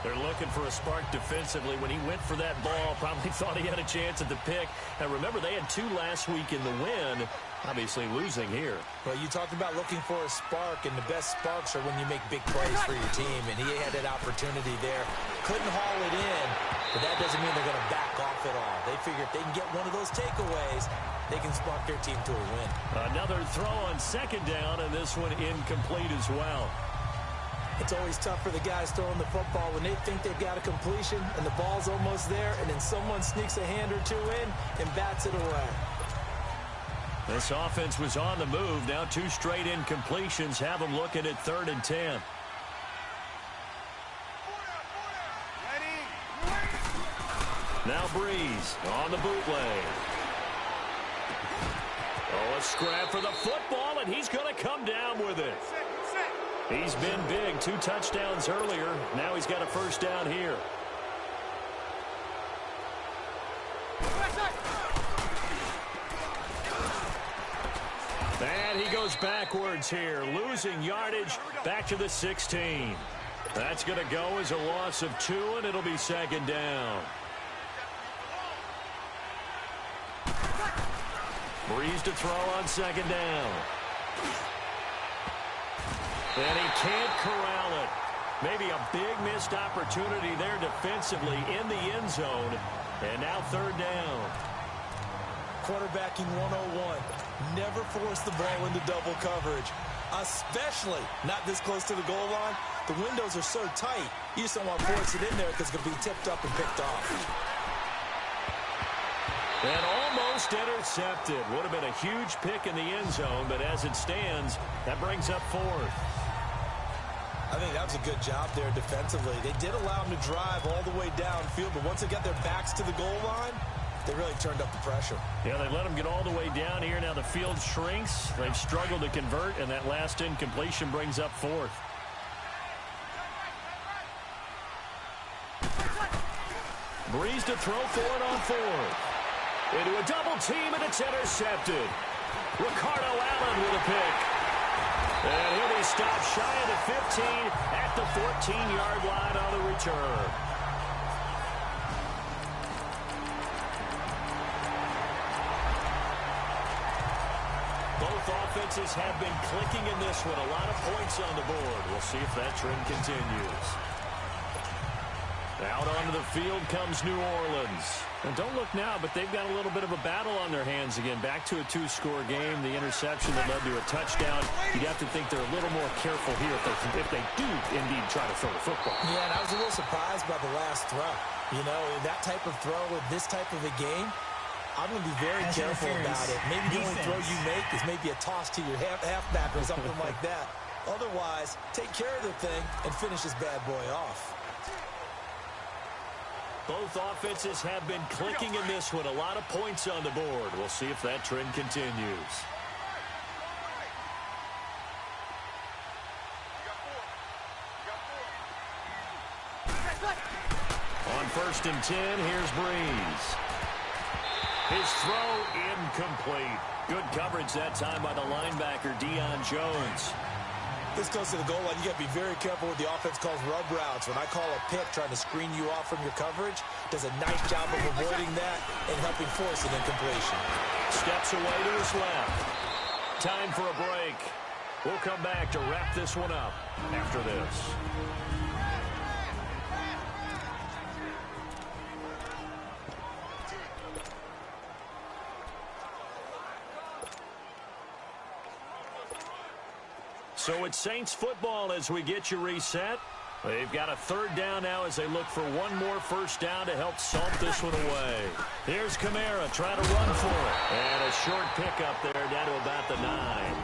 They're looking for a spark defensively. When he went for that ball, probably thought he had a chance at the pick. And remember, they had 2 last week in the win. Obviously losing here. Well, you talked about looking for a spark, and the best sparks are when you make big plays for your team, and he had that opportunity there. Couldn't haul it in, but that doesn't mean they're going to back off at all. They figure if they can get one of those takeaways, they can spark their team to a win. Another throw on 2nd down, and this one incomplete as well. It's always tough for the guys throwing the football when they think they've got a completion and the ball's almost there, and then someone sneaks a hand or 2 in and bats it away. This offense was on the move. Now 2 straight incompletions have them looking at 3rd and 10. Now Breeze on the bootleg. Oh, a scrap for the football, and he's going to come down with it. He's been big. 2 touchdowns earlier. Now he's got a 1st down here. And he goes backwards here, losing yardage back to the 16. That's going to go as a loss of 2, and it'll be 2nd down. Breeze to throw on 2nd down. And he can't corral it. Maybe a big missed opportunity there defensively in the end zone. And now 3rd down. Quarterbacking 101. Never force the ball into double coverage, especially not this close to the goal line. The windows are so tight, you just don't want to force it in there because it's going to be tipped up and picked off. And almost intercepted. Would have been a huge pick in the end zone, but as it stands, that brings up 4th. I think that was a good job there defensively. They did allow them to drive all the way downfield, but once they got their backs to the goal line, they really turned up the pressure. Yeah, they let them get all the way down here. Now the field shrinks. They've struggled to convert, and that last incompletion brings up 4th. Breeze to throw for it on 4th. Into a double team, and it's intercepted. Ricardo Allen with a pick. And he'll be stopped shy of the 15 at the 14-yard line on the return. Both offenses have been clicking in this one. A lot of points on the board. We'll see if that trend continues. Out onto the field comes New Orleans. And don't look now, but they've got a little bit of a battle on their hands again. Back to a two-score game. The interception that led to a touchdown. You'd have to think they're a little more careful here if they do indeed try to throw the football. Yeah, and I was a little surprised by the last throw. You know, that type of throw with this type of a game, I'm going to be very careful about it. Maybe the only throw you make is maybe a toss to your halfback or something like that. Otherwise, take care of the thing and finish this bad boy off. Both offenses have been clicking in this one. A lot of points on the board. We'll see if that trend continues. On 1st and 10, here's Breeze. His throw incomplete. Good coverage that time by the linebacker, Deion Jones. This goes to the goal line. You got to be very careful with the offense calls rub routes. When I call a pick trying to screen you off from your coverage, does a nice job of avoiding that and helping force an incompletion. Steps away to his left. Time for a break. We'll come back to wrap this one up after this. So it's Saints football as we get you reset. They've got a 3rd down now as they look for one more 1st down to help salt this one away. Here's Kamara trying to run for it. And a short pickup there down to about the 9.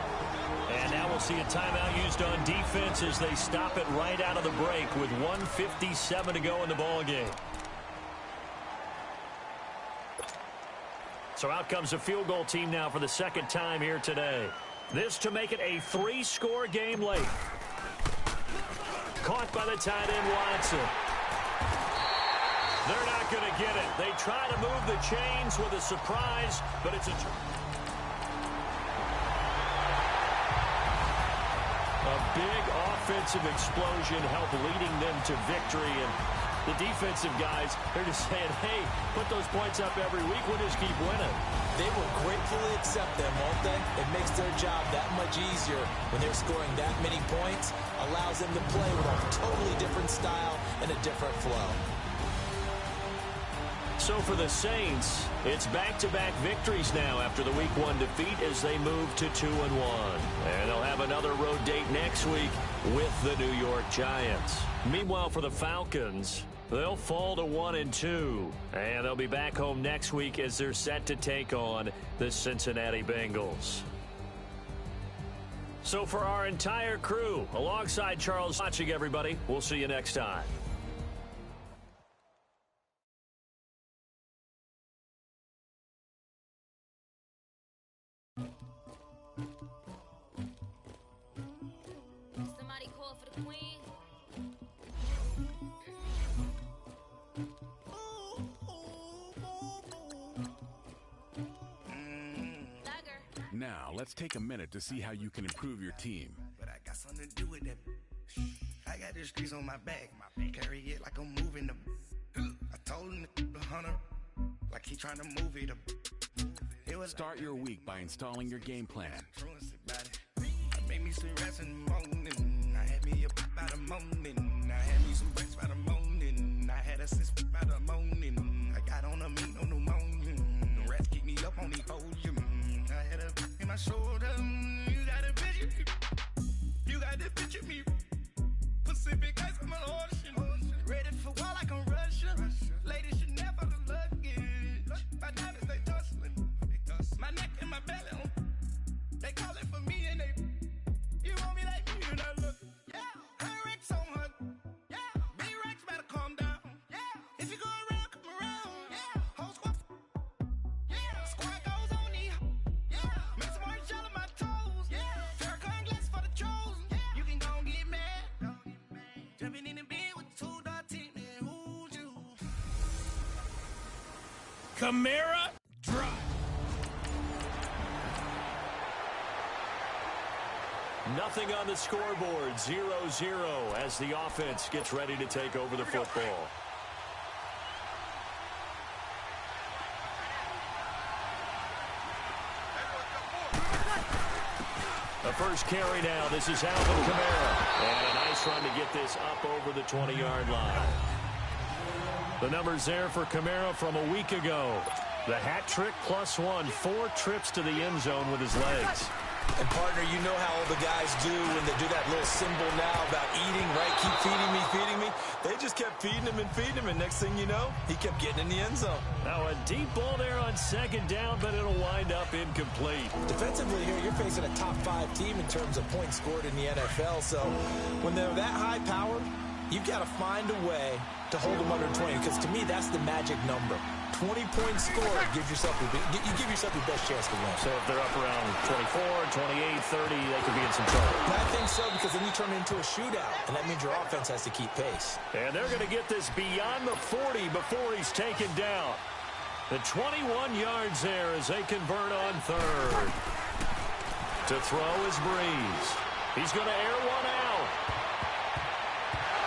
And now we'll see a timeout used on defense as they stop it right out of the break with 1:57 to go in the ball game. So out comes a field goal team now for the 2nd time here today. This to make it a 3-score game late. Caught by the tight end, Watson. They're not going to get it. They try to move the chains with a surprise, but it's a big offensive explosion helped leading them to victory. And the defensive guys, they're just saying, hey, put those points up every week. We'll just keep winning. They will gratefully accept them, won't they? It makes their job that much easier when they're scoring that many points. Allows them to play with a totally different style and a different flow. So for the Saints, it's back-to-back victories now after the Week 1 defeat as they move to 2-1. And they'll have another road date next week with the New York Giants. Meanwhile, for the Falcons, they'll fall to 1-2. And they'll be back home next week as they're set to take on the Cincinnati Bengals. So for our entire crew, alongside Charles, watching everybody, we'll see you next time. Somebody call for the queen. Now, let's take a minute to see how you can improve your team. But I got something to do with that. I got the streets on my back. Carry it like I'm moving the. I told him to 100 like he trying to move it up. Start your week by installing your game plan. I made me some rest in the morning. I had me a pop by the morning. I had me some breaks by the morning. I had a sis by the morning. I got on a meat on the morning. The rats keep me up on the podium. I had a in my shoulder. You got a picture. You got the picture me. Pacific ice on my ocean. Ready for war like I'm Russian. Ladies should never the luggage. My diamonds they tussling. My neck and my belly. They call it for me and they. You want me like me and I look. Yeah. Rex on her. Yeah. Big Rex better calm down. Yeah. If you go around, come around. Yeah. Whole squad. Yeah. Squad goes on me. Yeah. Make some orange gel on my toes. Yeah. Farrakhan glass for the trolls. Yeah. You can go and get mad. Jumping in the bed with 2 dot team. And who's you? Kamara drive. Nothing on the scoreboard, 0-0 as the offense gets ready to take over the football. The first carry now, this is Alvin Kamara. And a nice run to get this up over the 20-yard line. The numbers there for Kamara from a week ago. The hat trick +1, 4 trips to the end zone with his legs. And, partner, you know how all the guys do when they do that little symbol now about eating, right? Keep feeding me, feeding me. They just kept feeding him, and next thing you know, he kept getting in the end zone. Now a deep ball there on second down, but it'll wind up incomplete. Defensively here, you're facing a top 5 team in terms of points scored in the NFL, so when they're that high-powered, you've got to find a way to hold them under 20, because to me, that's the magic number. 20 points scored, you give yourself your best chance to win. So if they're up around 24, 28, 30, they could be in some trouble. I think so, because then you turn it into a shootout, and that means your offense has to keep pace. And they're going to get this beyond the 40 before he's taken down. The 21 yards there as they convert on third. To throw is Breeze. He's going to air one out.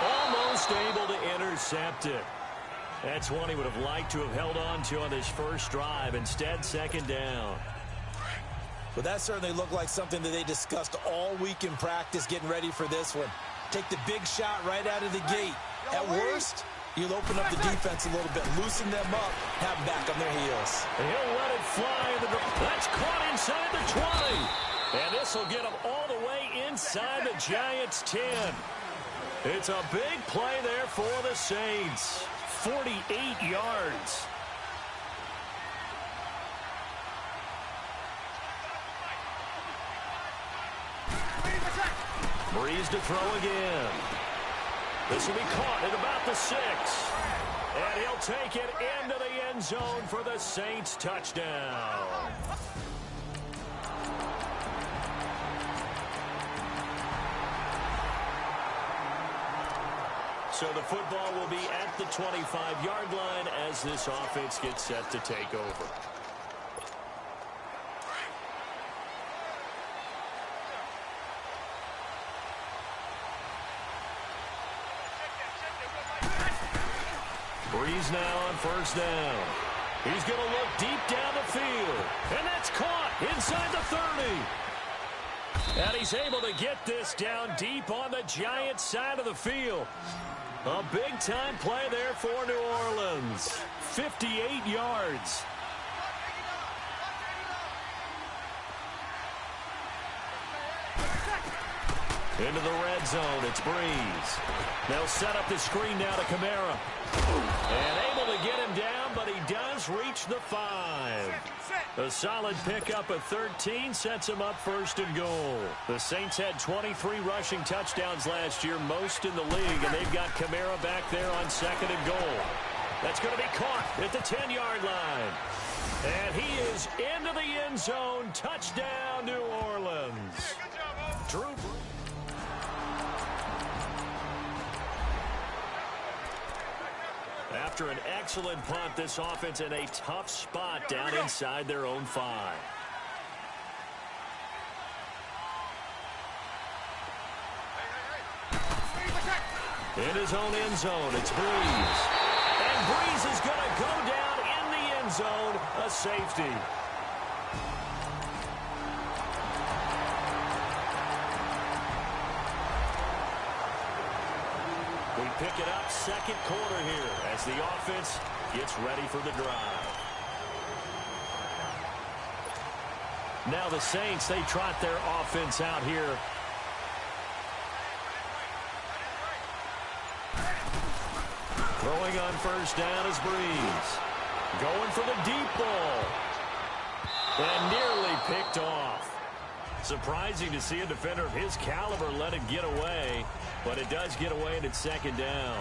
Almost able to intercept it. That's one he would have liked to have held on to on his first drive. Instead, second down. Well, that certainly looked like something that they discussed all week in practice getting ready for this one. Take the big shot right out of the gate. At worst, you'll open up the defense a little bit, loosen them up, have them back on their heels. And he'll let it fly. That's caught inside the 20. And this will get him all the way inside the Giants' 10. It's a big play there for the Saints. 48 yards. Breeze to throw again. This will be caught at about the 6. And he'll take it into the end zone for the Saints touchdown. So the football will be at the 25-yard line as this offense gets set to take over. Breeze now on first down. He's going to look deep down the field. And that's caught inside the 30. And he's able to get this down deep on the Giants side of the field. A big-time play there for New Orleans. 58 yards. Into the red zone, it's Breeze. They'll set up the screen now to Kamara. And able to get him down, but he does reach the 5. A solid pickup of 13 sets him up first and goal. The Saints had 23 rushing touchdowns last year, most in the league, and they've got Kamara back there on second and goal. That's going to be caught at the 10-yard line. And he is into the end zone. Touchdown, New Orleans. Drew. After an excellent punt, this offense in a tough spot down inside their own 5. In his own end zone, it's Breeze. And Breeze is going to go down in the end zone, a safety. We pick it up second quarter here as the offense gets ready for the drive. Now the Saints, they trot their offense out here. Throwing on first down is Breeze. Going for the deep ball. And nearly picked off. Surprising to see a defender of his caliber let it get away, but it does get away and it's second down.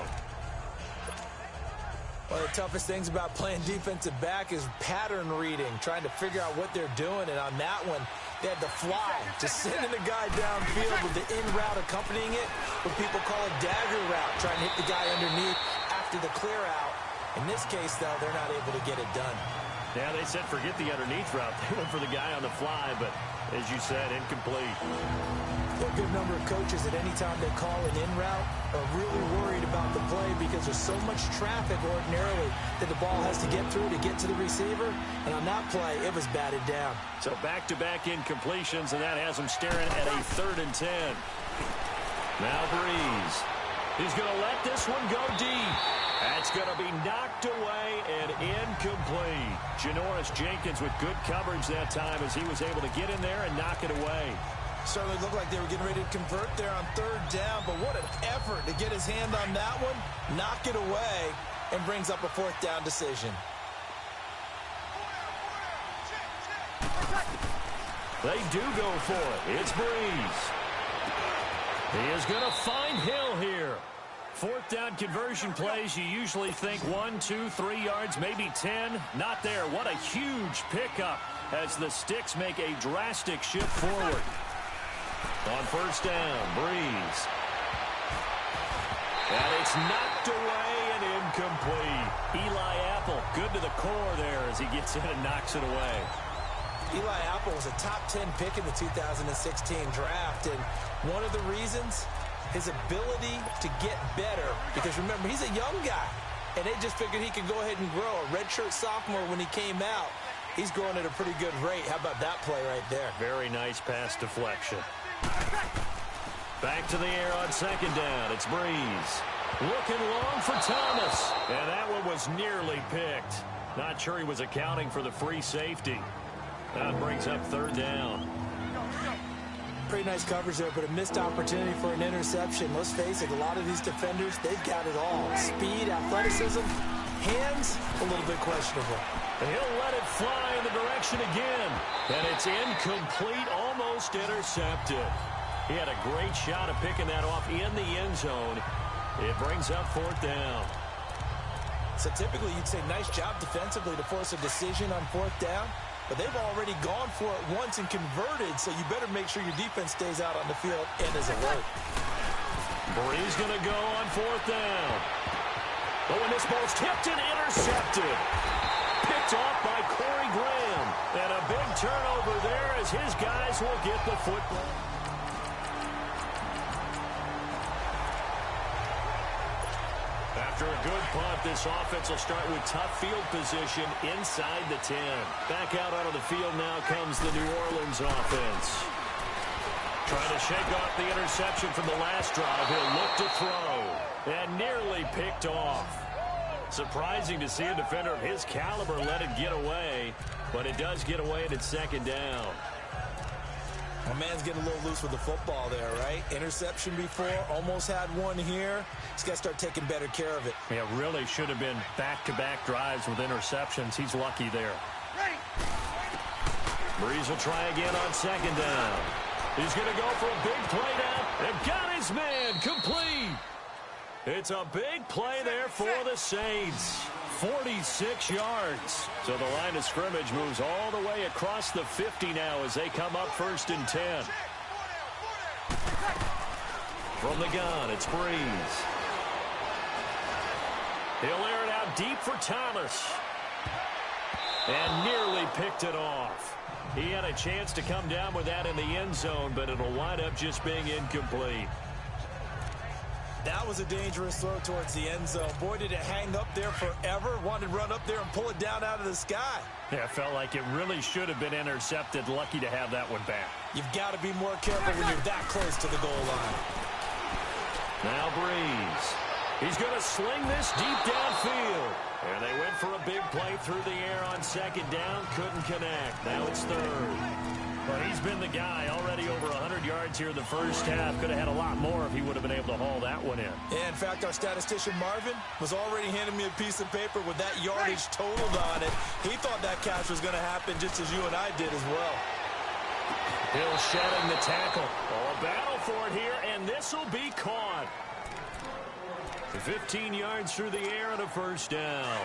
One of the toughest things about playing defensive back is pattern reading, trying to figure out what they're doing. And on that one, they had to fly, just sending the guy downfield with the in route accompanying it, what people call a dagger route, trying to hit the guy underneath after the clear out. In this case, though, they're not able to get it done. Yeah, they said forget the underneath route. They went for the guy on the fly, but as you said, incomplete. A good number of coaches at any time they call an in route are really worried about the play because there's so much traffic ordinarily that the ball has to get through to get to the receiver. And on that play, it was batted down. So back-to-back incompletions, and that has them staring at a 3rd and 10. Now Breeze. He's going to let this one go deep. That's going to be knocked away and incomplete. Janoris Jenkins with good coverage that time as he was able to get in there and knock it away. Certainly looked like they were getting ready to convert there on third down, but what an effort to get his hand on that one, knock it away, and brings up a fourth down decision. They do go for it. It's Breeze. He is going to find Hill here. Fourth down conversion plays, you usually think 1, 2, 3 yards, maybe 10. Not there. What a huge pickup as the Sticks make a drastic shift forward. On first down, Breeze. And it's knocked away and incomplete. Eli Apple, good to the core there as he gets in and knocks it away. Eli Apple was a top 10 pick in the 2016 draft, and one of the reasons, his ability to get better, because remember, he's a young guy, and they just figured he could go ahead and grow. A redshirt sophomore when he came out, he's growing at a pretty good rate. How about that play right there? Very nice pass deflection. Back to the air on second down. It's Breeze. Looking long for Thomas, and that one was nearly picked. Not sure he was accounting for the free safety. That brings up third down. Pretty nice coverage there, but a missed opportunity for an interception. Let's face it, a lot of these defenders, they've got it all. Speed, athleticism, hands, a little bit questionable. He'll let it fly in the direction again. And it's incomplete, almost intercepted. He had a great shot at picking that off in the end zone. It brings up fourth down. So typically you'd say nice job defensively to force a decision on fourth down. But they've already gone for it once and converted, so you better make sure your defense stays out on the field and is alert. Breeze going to go on fourth down. Oh, and this ball's tipped and intercepted. Picked off by Corey Graham. And a big turnover there as his guys will get the football. After a good punt, this offense will start with tough field position inside the 10. Back out onto the field now comes the New Orleans offense. Trying to shake off the interception from the last drive. He'll look to throw. And nearly picked off. Surprising to see a defender of his caliber let it get away. But it does get away and it's second down. My man's getting a little loose with the football there, right? Interception before, almost had one here. He's got to start taking better care of it. Yeah, really should have been back-to-back drives with interceptions. He's lucky there. Breeze will try again on second down. He's going to go for a big play now. And got his man complete. It's a big play there for the Saints. 46 yards. So the line of scrimmage moves all the way across the 50 now as they come up first and 10. From the gun, it's Breeze. He'll air it out deep for Thomas. And nearly picked it off. He had a chance to come down with that in the end zone, but it'll wind up just being incomplete. That was a dangerous throw towards the end zone. Boy, did it hang up there forever. Wanted to run up there and pull it down out of the sky. Yeah, it felt like it really should have been intercepted. Lucky to have that one back. You've got to be more careful when you're that close to the goal line. Now Breeze. He's going to sling this deep downfield. And they went for a big play through the air on second down. Couldn't connect. Now it's third. Well, he's been the guy already over 100 yards here in the first half. Could have had a lot more if he would have been able to haul that one in. Yeah, in fact, our statistician Marvin was already handing me a piece of paper with that yardage totaled on it. He thought that catch was going to happen just as you and I did as well. Hill shedding the tackle. Oh, a battle for it here, and this will be caught. 15 yards through the air and a first down.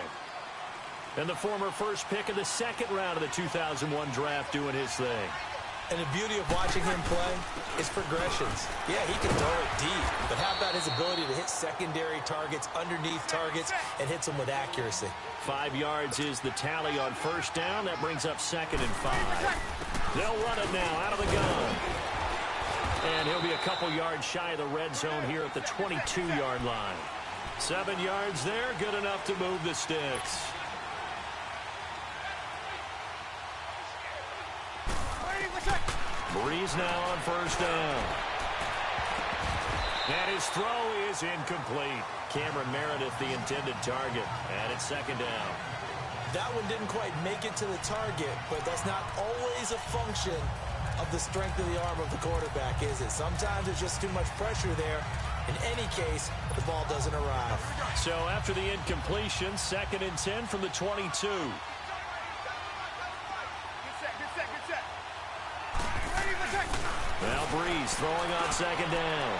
And the former first pick of the second round of the 2001 draft doing his thing. And the beauty of watching him play is progressions. Yeah, he can throw it deep, but how about his ability to hit secondary targets, underneath targets, and hits them with accuracy? 5 yards is the tally on first down. That brings up second and 5. They'll run it now out of the gun. And he'll be a couple yards shy of the red zone here at the 22-yard line. 7 yards there, good enough to move the sticks. Breeze now on first down. And his throw is incomplete. Cameron Meredith, the intended target. And it's second down. That one didn't quite make it to the target, but that's not always a function of the strength of the arm of the quarterback, is it? Sometimes there's just too much pressure there. In any case, the ball doesn't arrive. So after the incompletion, 2nd and 10 from the 22. Well, Breeze throwing on 2nd down.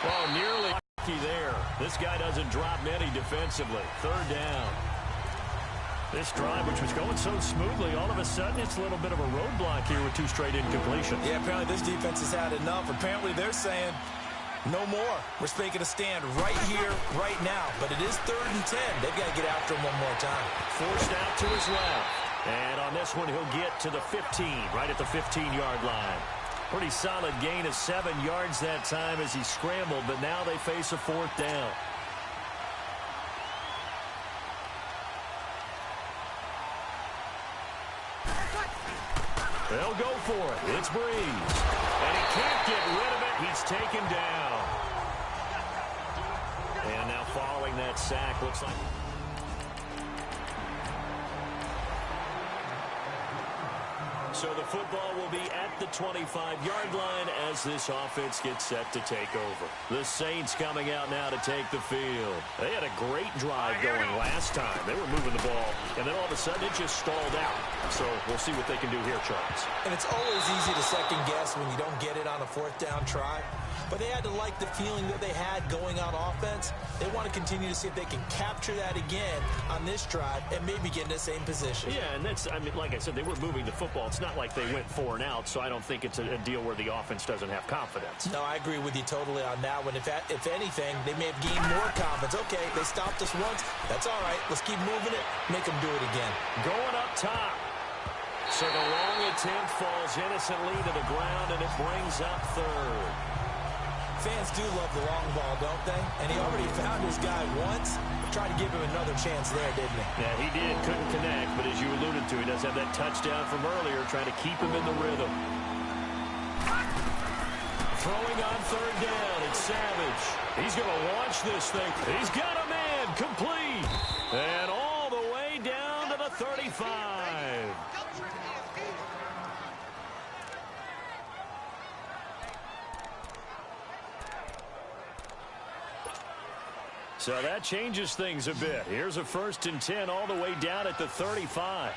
Oh, nearly lucky there. This guy doesn't drop many defensively. 3rd down. This drive, which was going so smoothly, all of a sudden it's a little bit of a roadblock here with 2 straight incompletions. Yeah, apparently this defense has had enough. Apparently they're saying no more. We're making a stand right here, right now. But it is 3rd and 10. They've got to get after him one more time. Forced out to his left. And on this one, he'll get to the 15, right at the 15-yard line. Pretty solid gain of 7 yards that time as he scrambled, but now they face a 4th down. They'll go for it. It's Breeze. And he can't get rid of it. He's taken down. And now following that sack, looks like... So the football will be at the 25-yard line as this offense gets set to take over. The Saints coming out now to take the field. They had a great drive going last time. They were moving the ball, and then all of a sudden it just stalled out. So we'll see what they can do here, Charles. And it's always easy to second-guess when you don't get it on a 4th down try. But they had to like the feeling that they had going on offense. They want to continue to see if they can capture that again on this drive and maybe get in the same position. Yeah, and that's, I mean, like I said, they were moving the football. It's not like they went 4 and out, so I don't think it's a deal where the offense doesn't have confidence. No, I agree with you totally on that one. If anything, they may have gained more confidence. Okay, they stopped us once. That's all right. Let's keep moving it. Make them do it again. Going up top. So the long attempt falls innocently to the ground, and it brings up 3rd. Fans do love the long ball, don't they? And he already found his guy once. Tried to give him another chance there, didn't he? Yeah, he did. Couldn't connect, but as you alluded to, he does have that touchdown from earlier, trying to keep him in the rhythm. Throwing on 3rd down, it's Savage. He's going to launch this thing. He's got a man, complete. And all the way down to the 35. So that changes things a bit. Here's a 1st and 10 all the way down at the 35.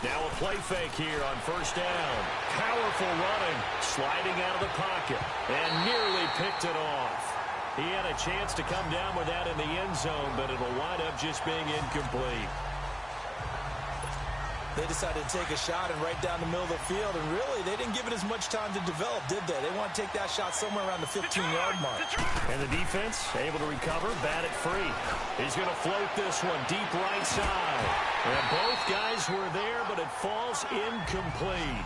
Now a play fake here on 1st down. Powerful running, sliding out of the pocket, and nearly picked it off. He had a chance to come down with that in the end zone, but it'll wind up just being incomplete. They decided to take a shot and right down the middle of the field, and really, they didn't give it as much time to develop, did they? They want to take that shot somewhere around the 15-yard mark. And the defense able to recover, bat it free. He's going to float this one deep right side. And both guys were there, but it falls incomplete.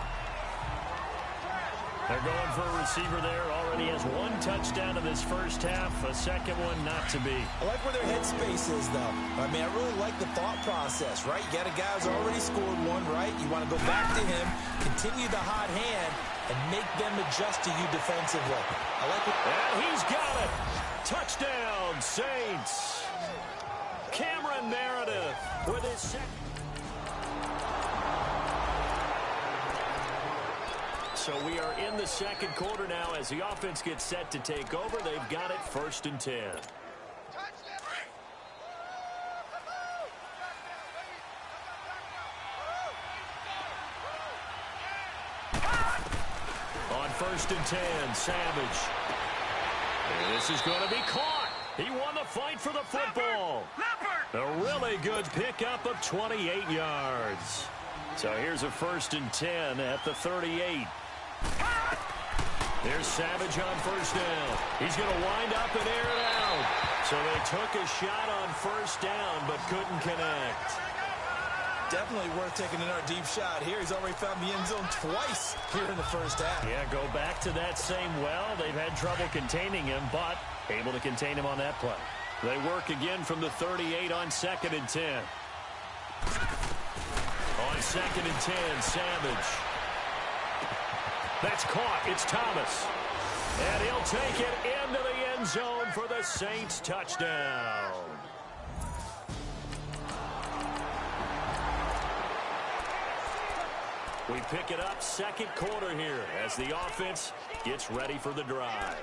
They're going for a receiver there. Already has 1 touchdown in this first half. A second one not to be. I like where their headspace is, though. I mean, I really like the thought process, right? You got a guy who's already scored 1, right? You want to go back to him, continue the hot hand, and make them adjust to you defensively. I like it. And he's got it. Touchdown, Saints. Cameron Meredith with his second. So we are in the second quarter now as the offense gets set to take over. They've got it 1st and 10. On 1st and 10, Savage. And this is going to be caught. He won the fight for the football. A really good pickup of 28 yards. So here's a 1st and 10 at the 38. There's Savage on 1st down. He's going to wind up and air it out. So they took a shot on 1st down, but couldn't connect. Definitely worth taking another deep shot here. He's already found the end zone twice here in the first half. Yeah, go back to that same well. They've had trouble containing him, but able to contain him on that play. They work again from the 38 on 2nd and 10. On 2nd and 10, Savage. That's caught. It's Thomas. And he'll take it into the end zone for the Saints touchdown. We pick it up second quarter here as the offense gets ready for the drive.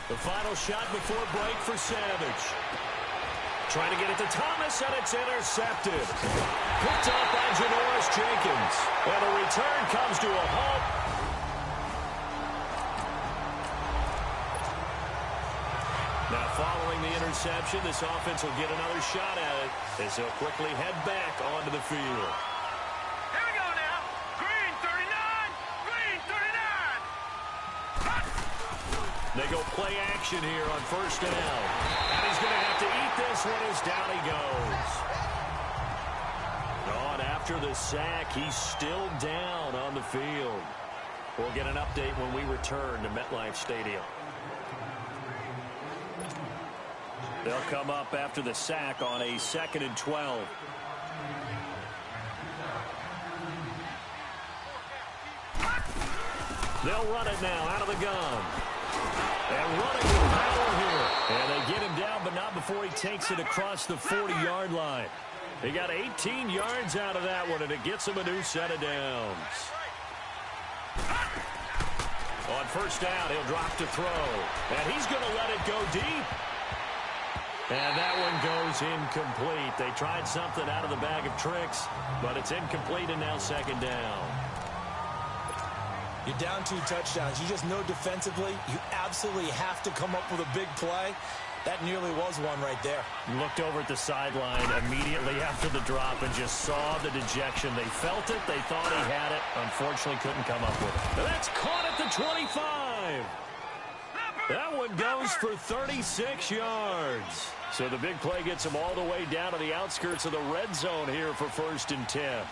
The final shot before break for Savage. Trying to get it to Thomas, and it's intercepted. Picked up by Janoris Jenkins. And the return comes to a halt. Now, following the interception, this offense will get another shot at it as they'll quickly head back onto the field. Here we go now. Green 39. Green 39. They go play action here on first down. And he's going to have to eat this one as down he goes. On after the sack, he's still down on the field. We'll get an update when we return to MetLife Stadium. They'll come up after the sack on a 2nd and 12. They'll run it now out of the gun. And running with power here. And they get him down, but not before he takes it across the 40-yard line. He got 18 yards out of that one, and it gets him a new set of downs. On first down, he'll drop to throw. And he's going to let it go deep. And that one goes incomplete. They tried something out of the bag of tricks, but it's incomplete and now second down. You're down 2 touchdowns. You just know defensively you absolutely have to come up with a big play. That nearly was one right there. Looked over at the sideline immediately after the drop and just saw the dejection. They felt it. They thought he had it. Unfortunately, couldn't come up with it. That's caught at the 25. That one goes for 36 yards. So the big play gets him all the way down to the outskirts of the red zone here for 1st and 10.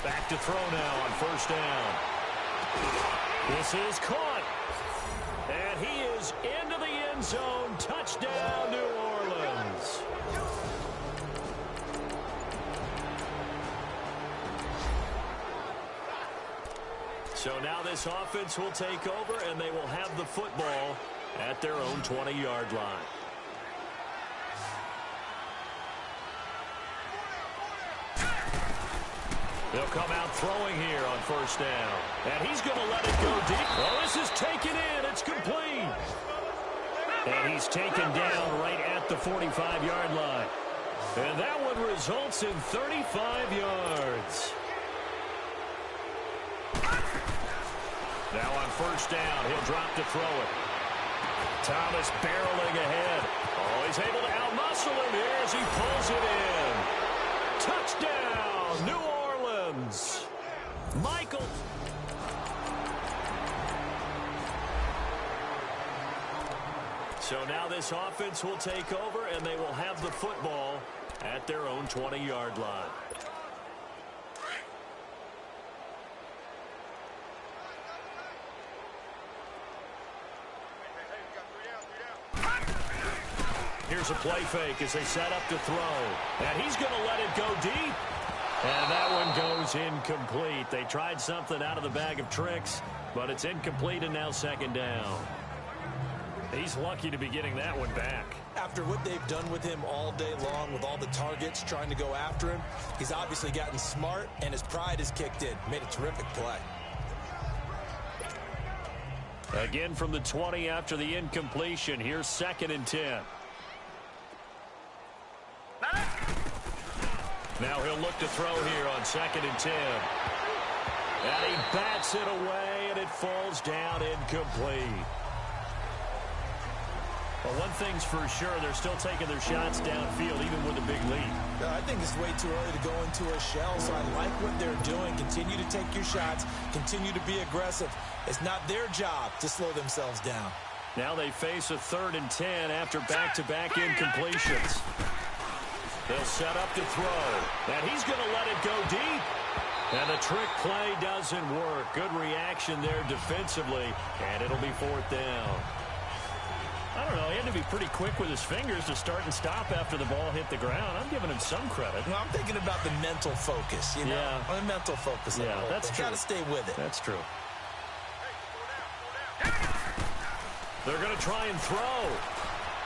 Back to throw now on first down. This is caught. And he is into the end zone. Touchdown, New Orleans. So now this offense will take over, and they will have the football at their own 20-yard line. They'll come out throwing here on first down. And he's going to let it go deep. Well, this is taken in. It's complete. And he's taken down right at the 45-yard line. And that one results in 35 yards. Now on first down, he'll drop to throw it. Thomas barreling ahead. Oh, he's able to outmuscle him here as he pulls it in. Touchdown, New Orleans. Michael. So now this offense will take over, and they will have the football at their own 20-yard line. Here's a play fake as they set up to throw. And he's going to let it go deep. And that one goes incomplete. They tried something out of the bag of tricks, but it's incomplete and now second down. He's lucky to be getting that one back. After what they've done with him all day long with all the targets trying to go after him, he's obviously gotten smart, and his pride has kicked in. Made a terrific play. Again from the 20 after the incompletion. Here's 2nd and 10. Now he'll look to throw here on 2nd and 10. And he bats it away, and it falls down incomplete. Well, one thing's for sure, they're still taking their shots downfield, even with a big lead. I think it's way too early to go into a shell, so I like what they're doing. Continue to take your shots. Continue to be aggressive. It's not their job to slow themselves down. Now they face a 3rd and 10 after back-to-back incompletions. They'll set up to throw. And he's going to let it go deep. And the trick play doesn't work. Good reaction there defensively, and it'll be 4th down. I don't know. He had to be pretty quick with his fingers to start and stop after the ball hit the ground. I'm giving him some credit. Well, I'm thinking about the mental focus, you know? Yeah. The mental focus. Yeah, that's true. Got to stay with it. That's true. They're going to try and throw.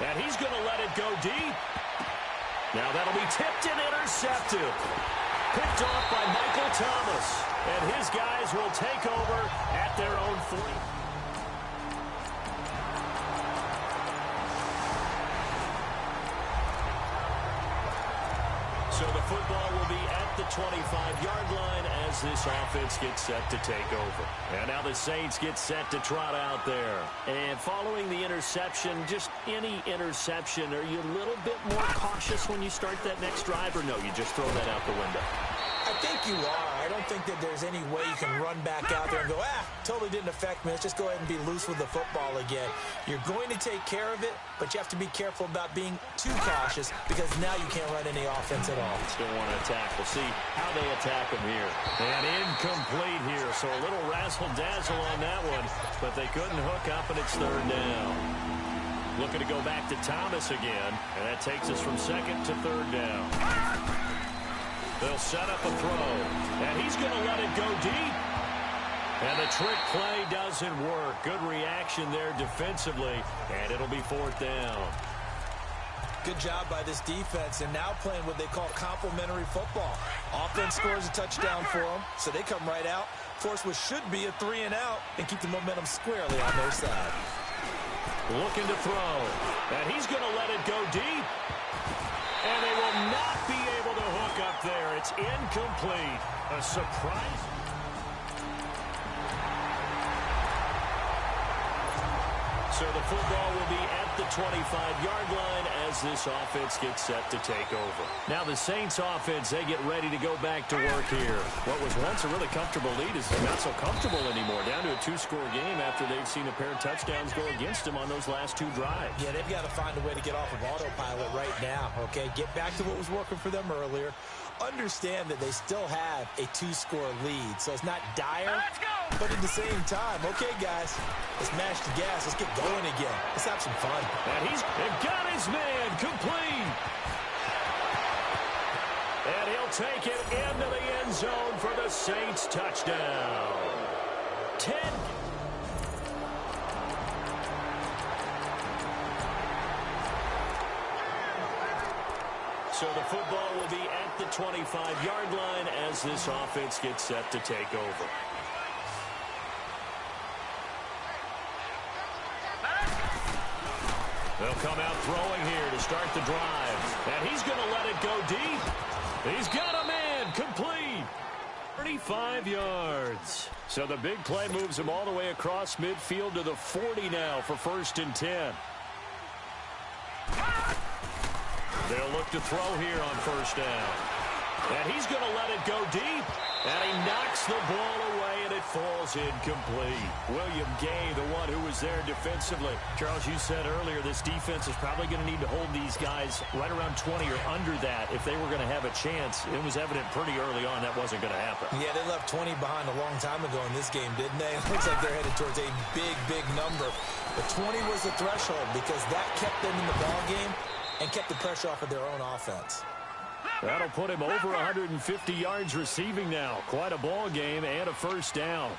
And he's going to let it go deep. Now that'll be tipped and intercepted. Picked off by Michael Thomas. And his guys will take over at their own 40. So the football will be at the 25-yard line as this offense gets set to take over. And now the Saints get set to trot out there. And following the interception, just any interception, are you a little bit more cautious when you start that next drive, or no, you just throw that out the window? I think you are. I don't think that there's any way you can run back out there and go, totally didn't affect me. Let's just go ahead and be loose with the football again. You're going to take care of it, but you have to be careful about being too cautious because now you can't run any offense at all. Still want to attack. We'll see how they attack him here. And incomplete here, so a little razzle-dazzle on that one, but they couldn't hook up, and it's 3rd down. Looking to go back to Thomas again, and that takes us from 2nd to 3rd down. They'll set up a throw, and he's going to let it go deep. And the trick play doesn't work. Good reaction there defensively, and it'll be 4th down. Good job by this defense, and now playing what they call complementary football. Offense scores a touchdown for them, so they come right out, force what should be a 3-and-out, and keep the momentum squarely on their side. Looking to throw, and he's going to let it go deep. And they will not be able to hook up there. It's incomplete. A surprise. So the football will be at the 25-yard line as this offense gets set to take over. Now the Saints offense, they get ready to go back to work here. What was once a really comfortable lead is not so comfortable anymore. Down to a 2-score game after they've seen a pair of touchdowns go against them on those last 2 drives. Yeah, they've got to find a way to get off of autopilot right now, okay? Get back to what was working for them earlier. Understand that they still have a 2-score lead, so it's not dire. But at the same time, okay, guys, let's mash the gas. Let's get going again. Let's have some fun. And he's got his man complete. And he'll take it into the end zone for the Saints touchdown. 10. So the football will be at the 25-yard line as this offense gets set to take over. They'll come out throwing here to start the drive. And he's going to let it go deep. He's got a man complete. 35 yards. So the big play moves him all the way across midfield to the 40 now for 1st and 10. They'll look to throw here on 1st down. And he's going to let it go deep. And he knocks the ball away, and it falls incomplete. William Gay, the one who was there defensively. Charles, you said earlier this defense is probably going to need to hold these guys right around 20 or under that if they were going to have a chance. It was evident pretty early on that wasn't going to happen. Yeah, they left 20 behind a long time ago in this game, didn't they? It looks like they're headed towards a big, big number. But 20 was the threshold because that kept them in the ball game and kept the pressure off of their own offense. That'll put him over 150 yards receiving now. Quite a ball game and a 1st down.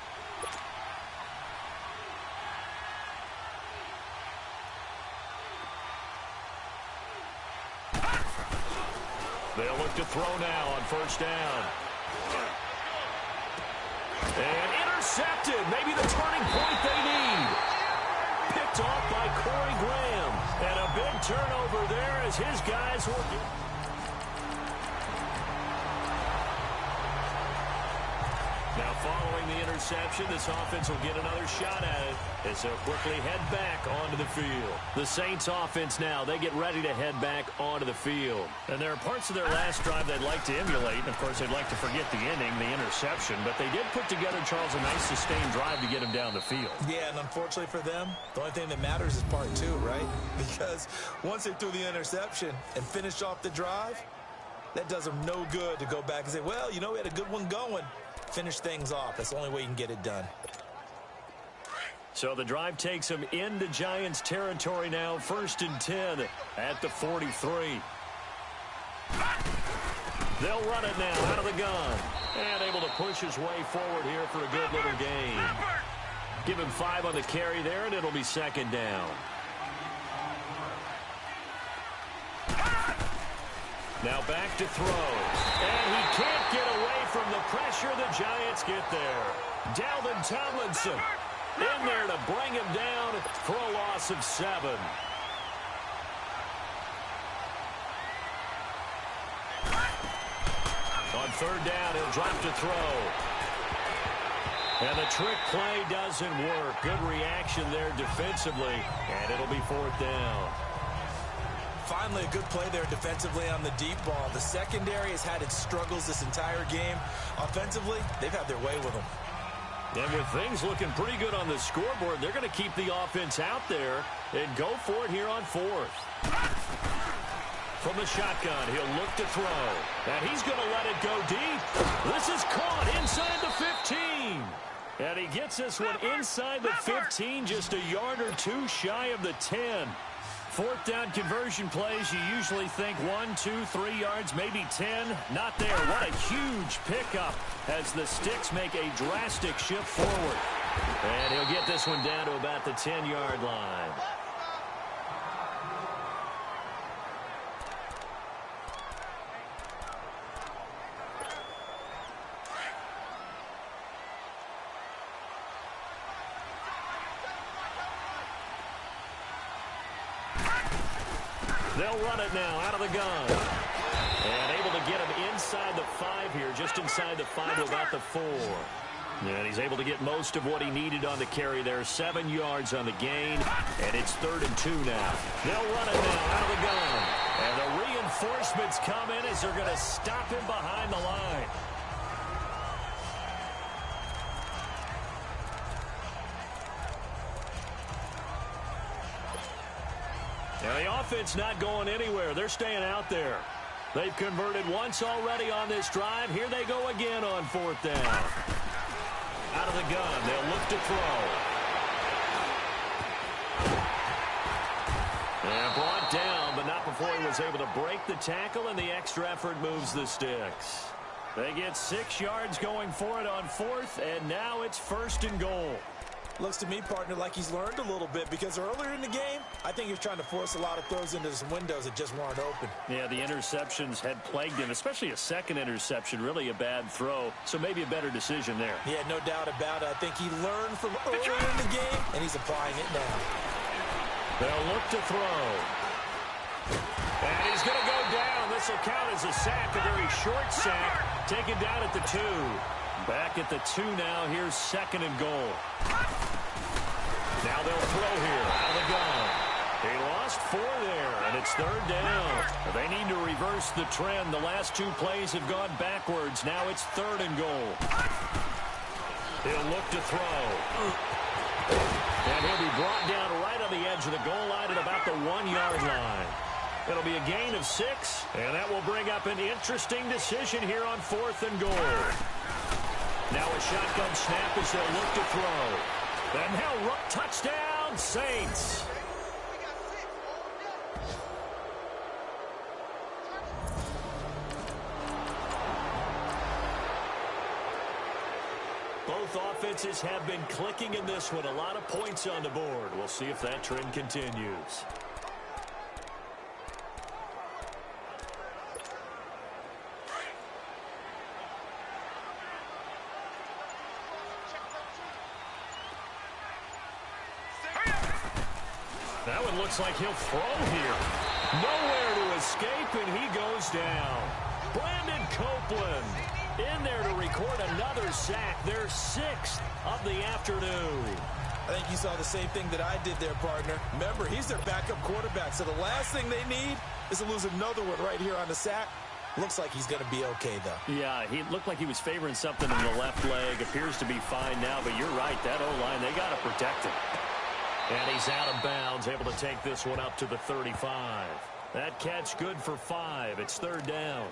They'll look to throw now on 1st down. And intercepted. Maybe the turning point they need. Picked off by Corey Graham. And a big turnover there as his guys will get... Now, following the interception, this offense will get another shot at it as they'll quickly head back onto the field. The Saints offense now, they get ready to head back onto the field. And there are parts of their last drive they'd like to emulate. And, of course, they'd like to forget the ending, the interception. But they did put together, Charles, a nice sustained drive to get him down the field. Yeah, and unfortunately for them, the only thing that matters is part 2, right? Because once they threw the interception and finished off the drive, that does them no good to go back and say, well, you know, we had a good one going. finish things off. That's the only way you can get it done. So the drive takes them into Giants territory now. 1st and 10 at the 43. They'll run it now out of the gun. And able to push his way forward here for a good little gain. Give him 5 on the carry there, and it'll be 2nd down. Now back to throw. And he can't get away from the pressure. The Giants get there. Dalvin Tomlinson in there to bring him down for a loss of 7. On 3rd down, he'll drop to throw. And the trick play doesn't work. Good reaction there defensively, and it'll be 4th down. Finally, a good play there defensively on the deep ball. The secondary has had its struggles this entire game. Offensively, they've had their way with them. And with things looking pretty good on the scoreboard, they're going to keep the offense out there and go for it here on 4th. From the shotgun, he'll look to throw. And he's going to let it go deep. This is caught inside the 15. And he gets this one inside the 15, just a yard or 2 shy of the 10. 4th down conversion plays, you usually think 1, 2, 3 yards, maybe 10. Not there. What a huge pickup as the Sticks make a drastic shift forward. And he'll get this one down to about the 10-yard line. They'll run it now out of the gun. And able to get him inside the 5 here, just inside the 5 to about the 4. And he's able to get most of what he needed on the carry there. 7 yards on the gain, and it's 3rd and 2 now. They'll run it now out of the gun. And the reinforcements come in as they're going to stop him behind the line. Now the offense not going anywhere. They're staying out there. They've converted once already on this drive. Here they go again on 4th down. Out of the gun. They'll look to throw. And brought down, but not before he was able to break the tackle, and the extra effort moves the Sticks. They get 6 yards going for it on 4th, and now it's 1st and goal. Looks to me, partner, like he's learned a little bit, because earlier in the game, I think he was trying to force a lot of throws into some windows that just weren't open. Yeah, the interceptions had plagued him, especially a second interception, really a bad throw, so maybe a better decision there. Yeah, no doubt about it. I think he learned from earlier in the game, and he's applying it now. They'll look to throw. And he's going to go down. This will count as a sack, a very short sack, taken down at the 2. Back at the 2 now. Here's 2nd and goal. Now they'll throw here out of the gun. He lost 4 there, and it's 3rd down. They need to reverse the trend. The last 2 plays have gone backwards. Now it's 3rd and goal. He'll look to throw. And he'll be brought down right on the edge of the goal line at about the 1-yard line. It'll be a gain of 6, and that will bring up an interesting decision here on 4th and goal. Now a shotgun snap as they'll look to throw. And now touchdown, Saints. Both offenses have been clicking in this one. A lot of points on the board. We'll see if that trend continues. That one looks like he'll throw here. Nowhere to escape, and he goes down. Brandon Copeland in there to record another sack. Their 6th of the afternoon. I think you saw the same thing that I did there, partner. Remember, he's their backup quarterback, so the last thing they need is to lose another one right here on the sack. Looks like he's going to be okay, though. Yeah, he looked like he was favoring something in the left leg. Appears to be fine now, but you're right. That O-line, they got to protect him. And he's out of bounds, able to take this one up to the 35. That catch good for 5. It's 3rd down.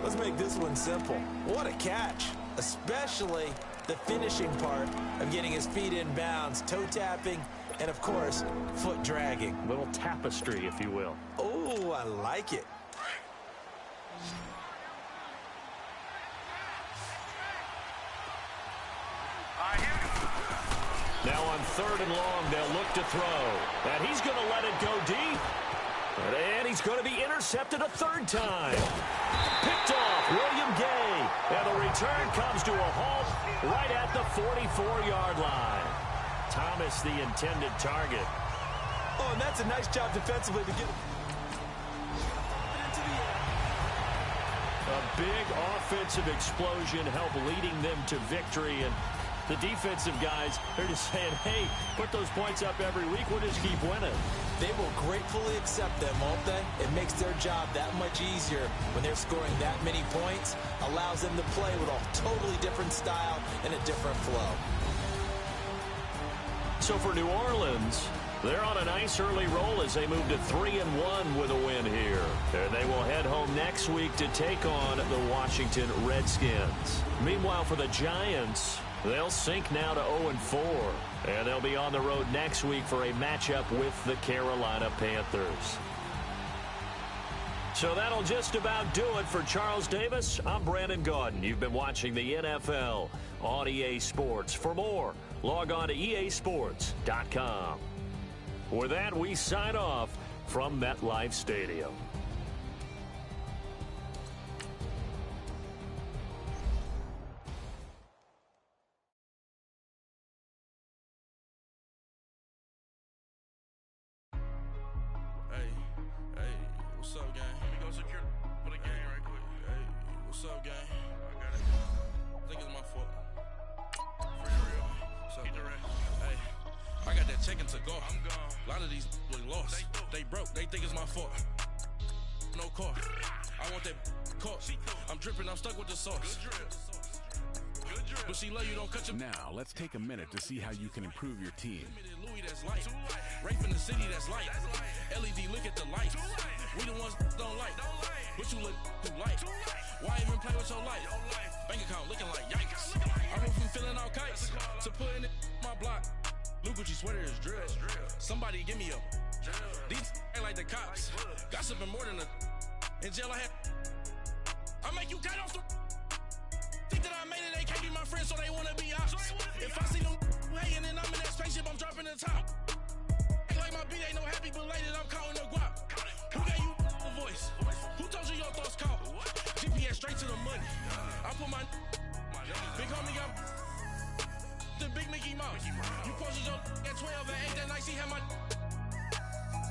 Let's make this one simple. What a catch. especially the finishing part of getting his feet in bounds, toe tapping, and of course, foot dragging. Little tapestry, if you will. Oh, I like it. Now on 3rd and long, they'll look to throw. And he's going to let it go deep. And he's going to be intercepted a 3rd time. Picked off William Gay. And the return comes to a halt right at the 44-yard line. Thomas, the intended target. Oh, and that's a nice job defensively to get it into the air. A big offensive explosion helped leading them to victory. And the defensive guys, they're just saying, hey, put those points up every week. We'll just keep winning. They will gratefully accept them, won't they? It makes their job that much easier when they're scoring that many points. Allows them to play with a totally different style and a different flow. So for New Orleans, they're on a nice early roll as they move to 3-1 with a win here. And they will head home next week to take on the Washington Redskins. Meanwhile, for the Giants, they'll sink now to 0-4. And they'll be on the road next week for a matchup with the Carolina Panthers. So that'll just about do it for Charles Davis. I'm Brandon Gaudin. You've been watching the NFL on EA Sports. For more, log on to easports.com. With that, we sign off from MetLife Stadium. What's up, gang? Let me go secure for the game right quick. Hey, what's up, gang? I got it. I think it's my fault. For real. What's up, keep the rest. Hey, I got that check to go. I'm gone. A lot of these look lost. They broke. They think it's my fault. No car. I want that car. I'm dripping. I'm stuck with the sauce. Good drip. Good drip. But she love you, don't cut your... Now, let's take a minute to see how you can improve your team. Louis, that's light. Rape in the city, that's light. LED, look at the light. We the ones don't like. But you look too light. Why even play with your life? Bank account looking like yikes. I went from filling out kites to putting it in my block. Blue Gucci sweater is drill. Somebody give me a... These ain't like the cops. Gossiping more than a... In jail I had... I make you cut off the... Think that I made it, they can't be my friends, so they wanna be ops. If I see them hanging and I'm in that spaceship, I'm dropping the top. Ain't like my beat ain't no happy belated, I'm counting the guap. Who gave you a voice? Who told you your thoughts count? GPS straight to the money. I put my big homie got the big Mickey Mouse. You posted your at 12 and 8 that night, she had my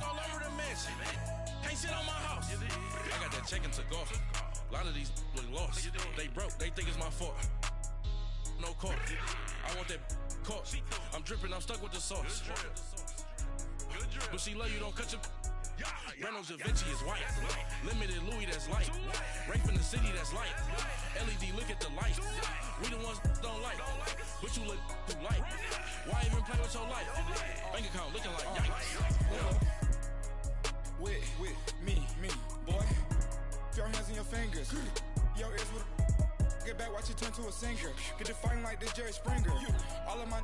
all over the mansion. Can't sit on my house. I got that checking to go. A lot of these look lost. They broke. They think it's my fault. No car. I want that car. I'm dripping. I'm stuck with the sauce. But she love you. Don't cut your... Breno Da Vinci is white. Limited Louis, that's light. Rape in the city, that's light. LED, look at the light. We the ones don't like. But you look too light. Why even play with your life? Bank account looking like yikes. With me, boy. Your hands in your fingers. Your ears with get back, watch it turn to a singer. Get it fighting like this Jerry Springer. All of my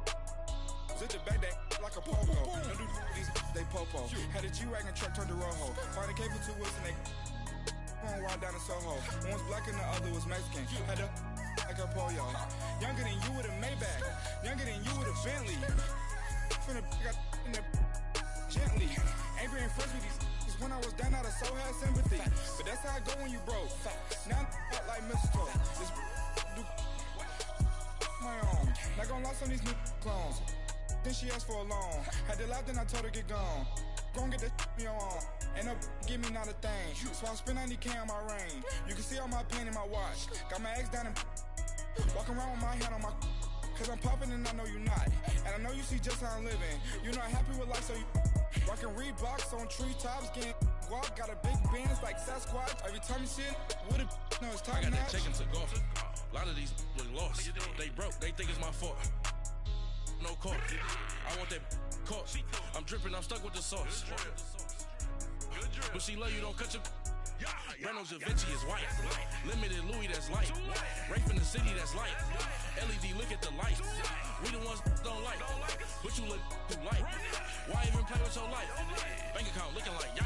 at the back that like a pogo. Don't do these they popo. Had a G-Wagon truck turned to Rojo. Find a cable 2 wheels and they going wild down in Soho. One was black and the other was Mexican. Had a like a pollo. Younger than you with a Maybach. Younger than you with a Bentley. Finna got in the gently. Angry and friends with these. When I was down, I so had sympathy. But that's how I go when you broke. Now I'm like mistletoe. This do my own. Not gonna lost on these new clones. Then she asked for a loan. Had to laugh, then I told her get gone. Gon' get that me on. Ain't no give me not a thing. So I spend 90K on my range. You can see all my pain in my watch. Got my ex down and walking around with my hand on my. Cause I'm popping and I know you not. And I know you see just how I'm living. You're not happy with life, so you rockin' Reeboks on treetops, getting guap. Got a big Benz like Sasquatch. Every time you see it, with a no, it's time. I got that checking to go. A lot of these look lost. They broke. They think it's my fault. No car. I want that car. I'm dripping. I'm stuck with the sauce. But she love you. Don't cut your... Brando Da Vinci is white. Limited Louis that's light. Rape in the city that's light. LED look at the light. We the ones don't like. But you look who like. Why even play with your life? Bank account looking like